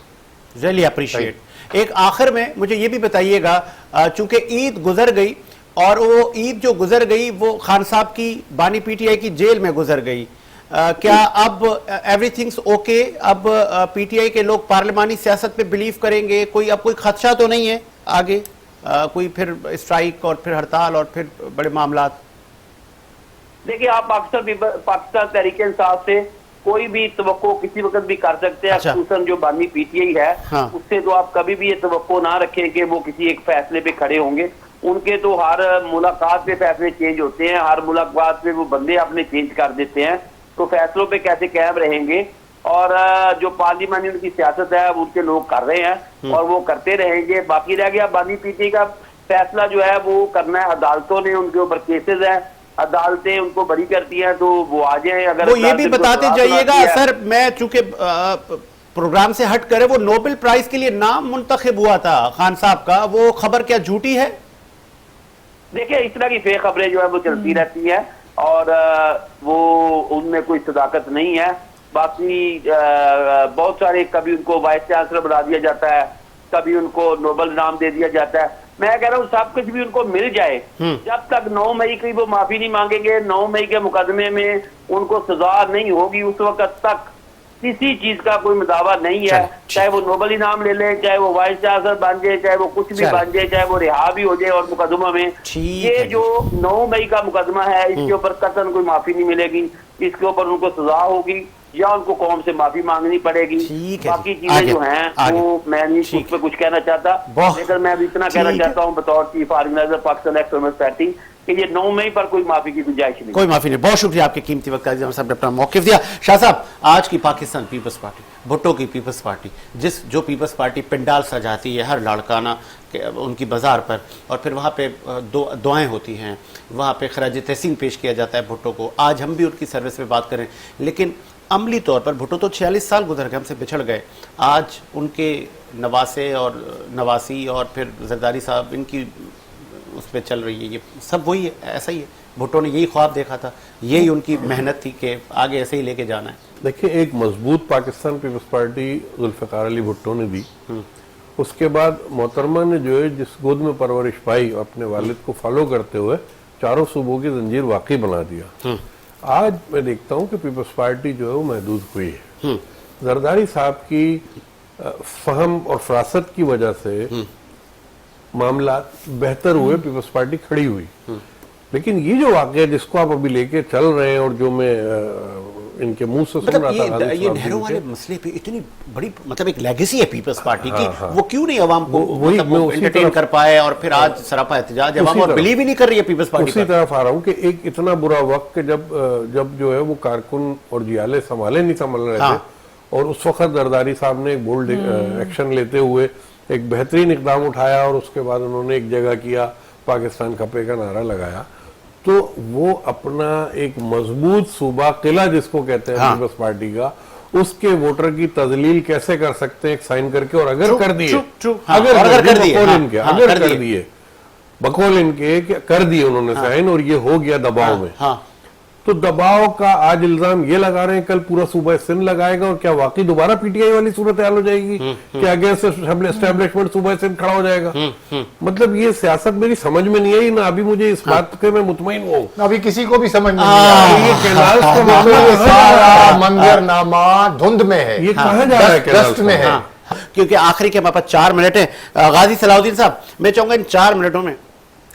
Really appreciate. एक आखिर में मुझे ये भी बताइएगा, चूंकि ईद गुजर गई और वो ईद जो गुजर गई वो खान साहब की बानी पीटीआई की जेल में गुजर गई, क्या अब एवरीथिंग्स ओके? अब पीटीआई के लोग पार्लिमानी सियासत पे बिलीव करेंगे? अब कोई खदशा तो नहीं है आगे कोई फिर स्ट्राइक और फिर हड़ताल और फिर बड़े मामला? देखिए, आप पाकिस्तान तहरीक-ए-इंसाफ से कोई भी तवक्को किसी वक्त भी कर सकते हैं। खुसूसन जो बानी पीटीआई है, हाँ। उससे तो आप कभी भी ये तवक्को ना रखें कि वो किसी एक फैसले पे खड़े होंगे। उनके तो हर मुलाकात पे फैसले चेंज होते हैं, हर मुलाकात पे वो बंदे अपने चेंज कर देते हैं, तो फैसलों पे कैसे कायम रहेंगे? और जो पार्लियामेंट उनकी सियासत है उनके लोग कर रहे हैं और वो करते रहेंगे। बाकी रह गया बानी पीटीआई का फैसला जो है वो करना है अदालतों ने, उनके ऊपर केसेस है, अदालतें उनको बरी करती हैं तो वो आ जाए। अगर वो ये भी बताते जाइएगा सर, मैं चूंकि प्रोग्राम से हट करे, वो नोबेल प्राइज के लिए नाम मुंतखब हुआ था खान साहब का, वो खबर क्या झूठी है? देखिए, इस तरह की फेक खबरें जो है वो चलती रहती है और वो उनमें कोई सदाकत नहीं है। बाकी बहुत सारे, कभी उनको वाइस चांसलर बना दिया जाता है, कभी उनको नोबेल इनाम दे दिया जाता है। मैं कह रहा हूँ सब कुछ भी उनको मिल जाए, जब तक 9 मई की वो माफी नहीं मांगेंगे, 9 मई के मुकदमे में उनको सजा नहीं होगी, उस वक्त तक किसी चीज का कोई मुदावा नहीं है। चाहे वो नोबेल इनाम ले ले, चाहे वो वाइस चांसलर बन जाए, चाहे वो कुछ भी बन जाए, चाहे वो रिहा भी हो जाए और मुकदमा में, ये जो 9 मई का मुकदमा है इसके ऊपर कतई कोई माफी नहीं मिलेगी। इसके ऊपर उनको सजा होगी या उनको कौम से माफी मांगनी पड़ेगी। बाकी चीजें जो हैं वो मैं नहीं उस पर कुछ कहना चाहता, लेकिन मैं अभी इतना कहना चाहता हूँ बतौर chief organiser Pakistan x party कि ये 9 मई पर कोई माफी की गुंजाइश नहीं, कोई माफी नहीं। बहुत शुक्रिया आपके कीमती वक्त का साहब ने अपना मौक़िफ़ दिया। शाह साहब, आज की पाकिस्तान पीपल्स पार्टी, भुट्टो की पीपल्स पार्टी, जो पीपल्स पार्टी पंडाल सजाती है हर लाड़काना उनकी बाजार पर, और फिर वहाँ पे दुआएं होती हैं, वहाँ पे खराज तहसीन पेश किया जाता है भुट्टो को। आज हम भी उनकी सर्विस में बात करें, लेकिन अमली तौर पर भुट्टो तो 46 साल गुजर गए, हमसे बिछड़ गए। आज उनके नवासे और नवासी और फिर जरदारी साहब, इनकी उस पर चल रही है, ये सब वही है, ऐसा ही है। भुट्टो ने यही ख्वाब देखा था, यही उनकी मेहनत थी कि आगे ऐसे ही लेके जाना है। देखिए, एक मजबूत पाकिस्तान पीपल्स पार्टी जुल्फ़िकार अली भुट्टो ने दी, उसके बाद मोहतरमा ने जो है जिस गोद में परवरिश पाई, अपने वालिद को फॉलो करते हुए चारों सूबों की जंजीर वाकई बना दिया। आज मैं देखता हूं कि पीपल्स पार्टी जो है वो महदूद हुई है। जरदारी साहब की फहम और फरासत की वजह से मामला बेहतर हुए, पीपल्स पार्टी खड़ी हुई। लेकिन ये जो वाकया जिसको आप अभी लेके चल रहे हैं और जो मैं इनके मुंह से सुन रहा था, ये नेहरू वाले मसले पे इतनी बड़ी मतलब एक लेगेसी है पीपल्स पार्टी की, वो क्यों नहीं अवाम को एंटरटेन कर पाए और फिर आज सरापा एहतजाज, अवाम और बिलीव ही नहीं कर रही है पीपल्स पार्टी। उसी तरफ आ रहा हूँ कि एक इतना बुरा वक्त जब जो है वो कारकुन और जियाले नहीं संभाल रहे थे, और उस वक्त जरदारी साहब ने एक बोल्ड एक्शन लेते हुए एक बेहतरीन इकदाम उठाया और उसके बाद उन्होंने एक जगह किया, पाकिस्तान खपे का नारा लगाया, तो वो अपना एक मजबूत सूबा किला जिसको कहते हैं पीपल्स पार्टी का, उसके वोटर की तजलील कैसे कर सकते हैं एक साइन करके, और अगर कर दिए, अगर कर दिए बकौल इनके कर दिए उन्होंने साइन और ये हो गया दबाव में, तो दबाव का आज इल्जाम ये लगा रहे हैं, कल पूरा सूबा सिंध लगाएगा, और क्या वाकई दोबारा पीटीआई वाली सूरत हाल हो जाएगी कि अगेंस्ट एस्टेब्लिशमेंट सूबा सिंध खड़ा हो जाएगा? मतलब ये सियासत मेरी समझ में नहीं आई ना, अभी मुझे इस बात के मैं मुतमईन हूँ, अभी किसी को भी समझ नहीं आई। सारा मंजरनामा धुंध में है, ये कहा जा रहा है, दस्त में है। क्योंकि आखिरी के हमारे पास 4 मिनट है। गाजी सलाउद्दीन साहब, मैं चाहूंगा इन 4 मिनटों में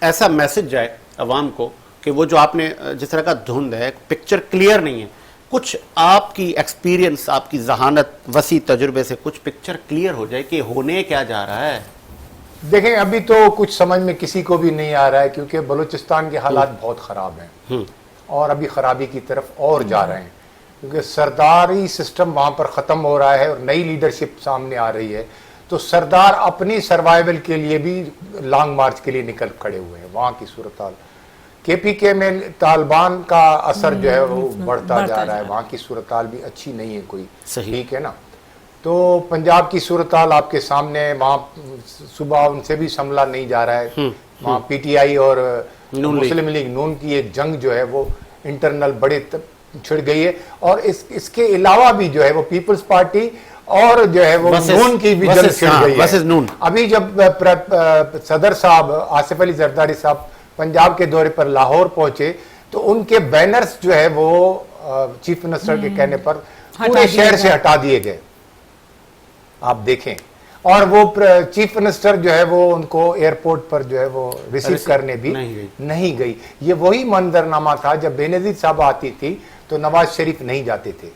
ऐसा मैसेज जाए अवाम को कि वो जो आपने जिस तरह का धुंध है, पिक्चर क्लियर नहीं है, कुछ आपकी एक्सपीरियंस, आपकी जहानत, वसी तजुर्बे से कुछ पिक्चर क्लियर हो जाए कि होने क्या जा रहा है। देखें, अभी तो कुछ समझ में किसी को भी नहीं आ रहा है, क्योंकि बलूचिस्तान के हालात बहुत खराब हैं और अभी खराबी की तरफ और जा रहे हैं, क्योंकि सरदारी सिस्टम वहाँ पर ख़त्म हो रहा है और नई लीडरशिप सामने आ रही है। तो सरदार अपनी सर्वाइवल के लिए भी लॉन्ग मार्च के लिए निकल खड़े हुए हैं। वहाँ की सूरत हाल, KPK में तालिबान का असर जो है वो बढ़ता जा रहा है, वहाँ की सूरत हाल भी अच्छी नहीं है कोई, ठीक है ना। तो पंजाब की सूरत हाल आपके सामने, वहाँ सुबह उनसे भी संभला नहीं जा रहा है। वहाँ PTI और मुस्लिम लीग नून की एक जंग जो है वो इंटरनल बड़े छिड़ गई है। और इसके अलावा भी जो है वो पीपल्स पार्टी और जो है वो नून की भी जंग छिड़ गई है। अभी जब सदर साहब आसिफ अली जरदारी साहब पंजाब के दौरे पर लाहौर पहुंचे तो उनके बैनर्स जो है वो चीफ मिनिस्टर के कहने पर पूरे शहर से हटा दिए गए, आप देखें। और वो चीफ मिनिस्टर जो है वो उनको एयरपोर्ट पर जो है वो रिसीव करने भी नहीं गई। ये वही मंजरनामा था जब बेनजीर साहब आती थी तो नवाज शरीफ नहीं जाते थे।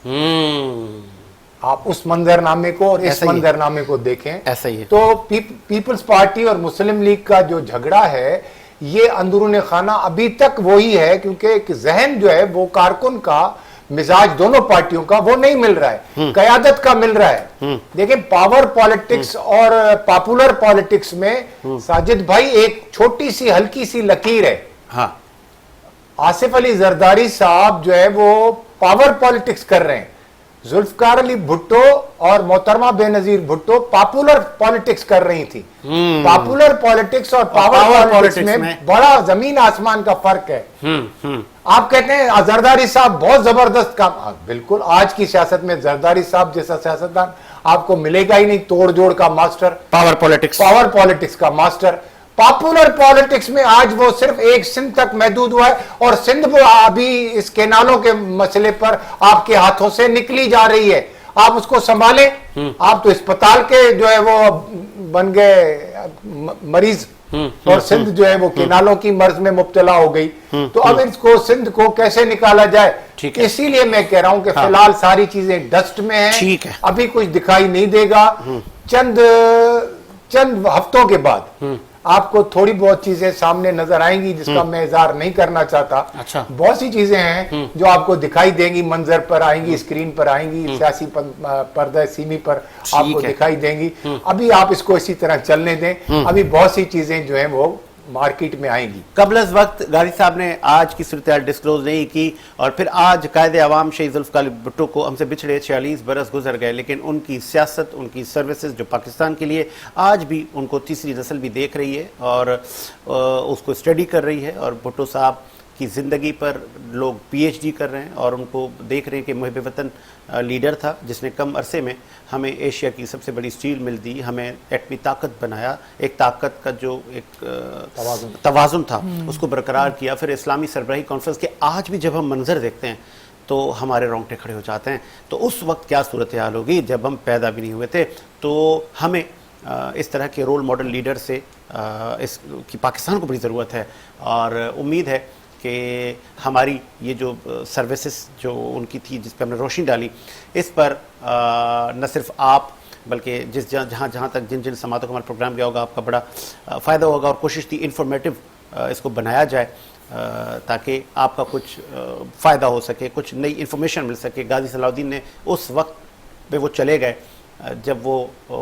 आप उस मंजरनामे को और इस मंजरनामे को देखें, ऐसा ही है। तो पीपल्स पार्टी और मुस्लिम लीग का जो झगड़ा है ये अंदरूनी खाना अभी तक वही है, क्योंकि एक जहन जो है वो कारकुन का मिजाज दोनों पार्टियों का वो नहीं मिल रहा है, कयादत का मिल रहा है। देखिए पावर पॉलिटिक्स और पॉपुलर पॉलिटिक्स में साजिद भाई एक छोटी सी हल्की सी लकीर है। हाँ, आसिफ अली जरदारी साहब जो है वो पावर पॉलिटिक्स कर रहे हैं, जुल्फकार अली भुट्टो और मोहतरमा बेनजीर भुट्टो पॉपुलर पॉलिटिक्स कर रही थी। पॉपुलर पॉलिटिक्स और पावर पॉलिटिक्स में बड़ा जमीन आसमान का फर्क है। आप कहते हैं जरदारी साहब बहुत जबरदस्त काम, बिल्कुल आज की सियासत में जरदारी साहब जैसा सियासतदान आपको मिलेगा ही नहीं, तोड़ जोड़ का मास्टर, पावर पॉलिटिक्स का मास्टर। पॉपुलर पॉलिटिक्स में आज वो सिर्फ एक सिंध तक महदूद हुआ है और सिंध वो अभी इस केनालों के मसले पर आपके हाथों से निकली जा रही है, आप उसको संभालें। आप तो अस्पताल के जो है वो बन गए मरीज और सिंध जो है वो केनालों की मर्ज में मुब्तला हो गई। तो अब इसको सिंध को कैसे निकाला जाए, इसीलिए मैं कह रहा हूं कि फिलहाल सारी चीजें डस्ट में हैं, अभी कुछ दिखाई नहीं देगा। चंद हफ्तों के बाद आपको थोड़ी बहुत चीजें सामने नजर आएंगी जिसका मैं इज़हार नहीं करना चाहता। अच्छा। बहुत सी चीजें हैं जो आपको दिखाई देंगी, मंजर पर आएंगी, स्क्रीन पर आएंगी, सियासी पर्दा सीमी पर आपको दिखाई देंगी। अभी आप इसको इसी तरह चलने दें, अभी बहुत सी चीजें जो है वो मार्केट में आएंगी। कबल अज़ वक्त गाजी साहब ने आज की सूरत डिस्क्लोज नहीं की और फिर आज कायदे अवाम शहीद जुल्फ़िकार अली भुट्टो को हमसे बिछड़े 46 बरस गुजर गए, लेकिन उनकी सियासत, उनकी सर्विसेज जो पाकिस्तान के लिए आज भी उनको तीसरी नस्ल भी देख रही है और उसको स्टडी कर रही है। और भुट्टो साहब की ज़िंदगी पर लोग PhD कर रहे हैं और उनको देख रहे हैं कि मुहिब वतन लीडर था जिसने कम अरसे में हमें एशिया की सबसे बड़ी स्टील मिल दी, हमें एटमी ताकत बनाया, एक ताकत का जो एक तवाज़ुन था उसको बरकरार किया। फिर इस्लामी सरबराही कॉन्फ्रेंस के आज भी जब हम मंजर देखते हैं तो हमारे रोंगटे खड़े हो जाते हैं। तो उस वक्त क्या सूरत हाल होगी जब हम पैदा भी नहीं हुए थे। तो हमें इस तरह के रोल मॉडल लीडर से इसकी पाकिस्तान को बड़ी ज़रूरत है और उम्मीद है कि हमारी ये जो सर्विसेज जो उनकी थी जिस पर हमने रोशनी डाली, इस पर न सिर्फ आप बल्कि जिस जहाँ तक जिन समातों का हमारा प्रोग्राम गया होगा आपका बड़ा फ़ायदा होगा। और कोशिश थी इन्फॉर्मेटिव इसको बनाया जाए ताकि आपका कुछ फ़ायदा हो सके, कुछ नई इन्फॉर्मेशन मिल सके। गाजी सलाउद्दीन ने उस वक्त पे वो चले गए जब वो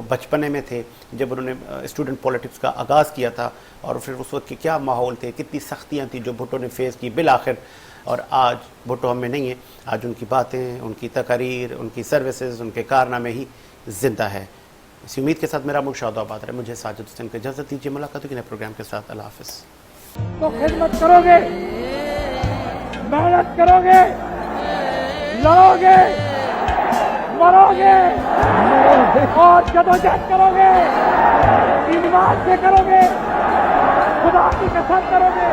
बचपने में थे, जब उन्होंने स्टूडेंट पॉलिटिक्स का आगाज़ किया था और फिर उस वक्त के क्या माहौल थे, कितनी सख्तियाँ थी जो भुट्टो ने फेस की बिल आखिर। और आज भुट्टो हमें नहीं है, आज उनकी बातें, उनकी तकारीर, उनकी सर्विसेज, उनके कारनामे ही ज़िंदा है। इसी उम्मीद के साथ मेरा मुल्क शादाबाद रहे। मुझे साजिद हुसैन को इजाज़त दीजिए, मुलाकात होगी नए प्रोग्राम के साथ। अल्लाह हाफ़िज़। तो खिदमत करोगे, मेहनत करोगे, लड़ोगे, मरोगे और जदोजहद करोगे, ईमान से करोगे, खुदा की कसम करोगे।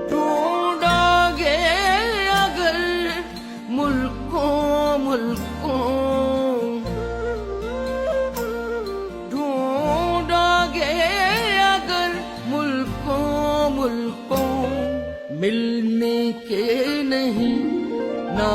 ढूंढोगे अगर मुल्कों ढूंढोगे अगर मुल्कों मिलने के नहीं ना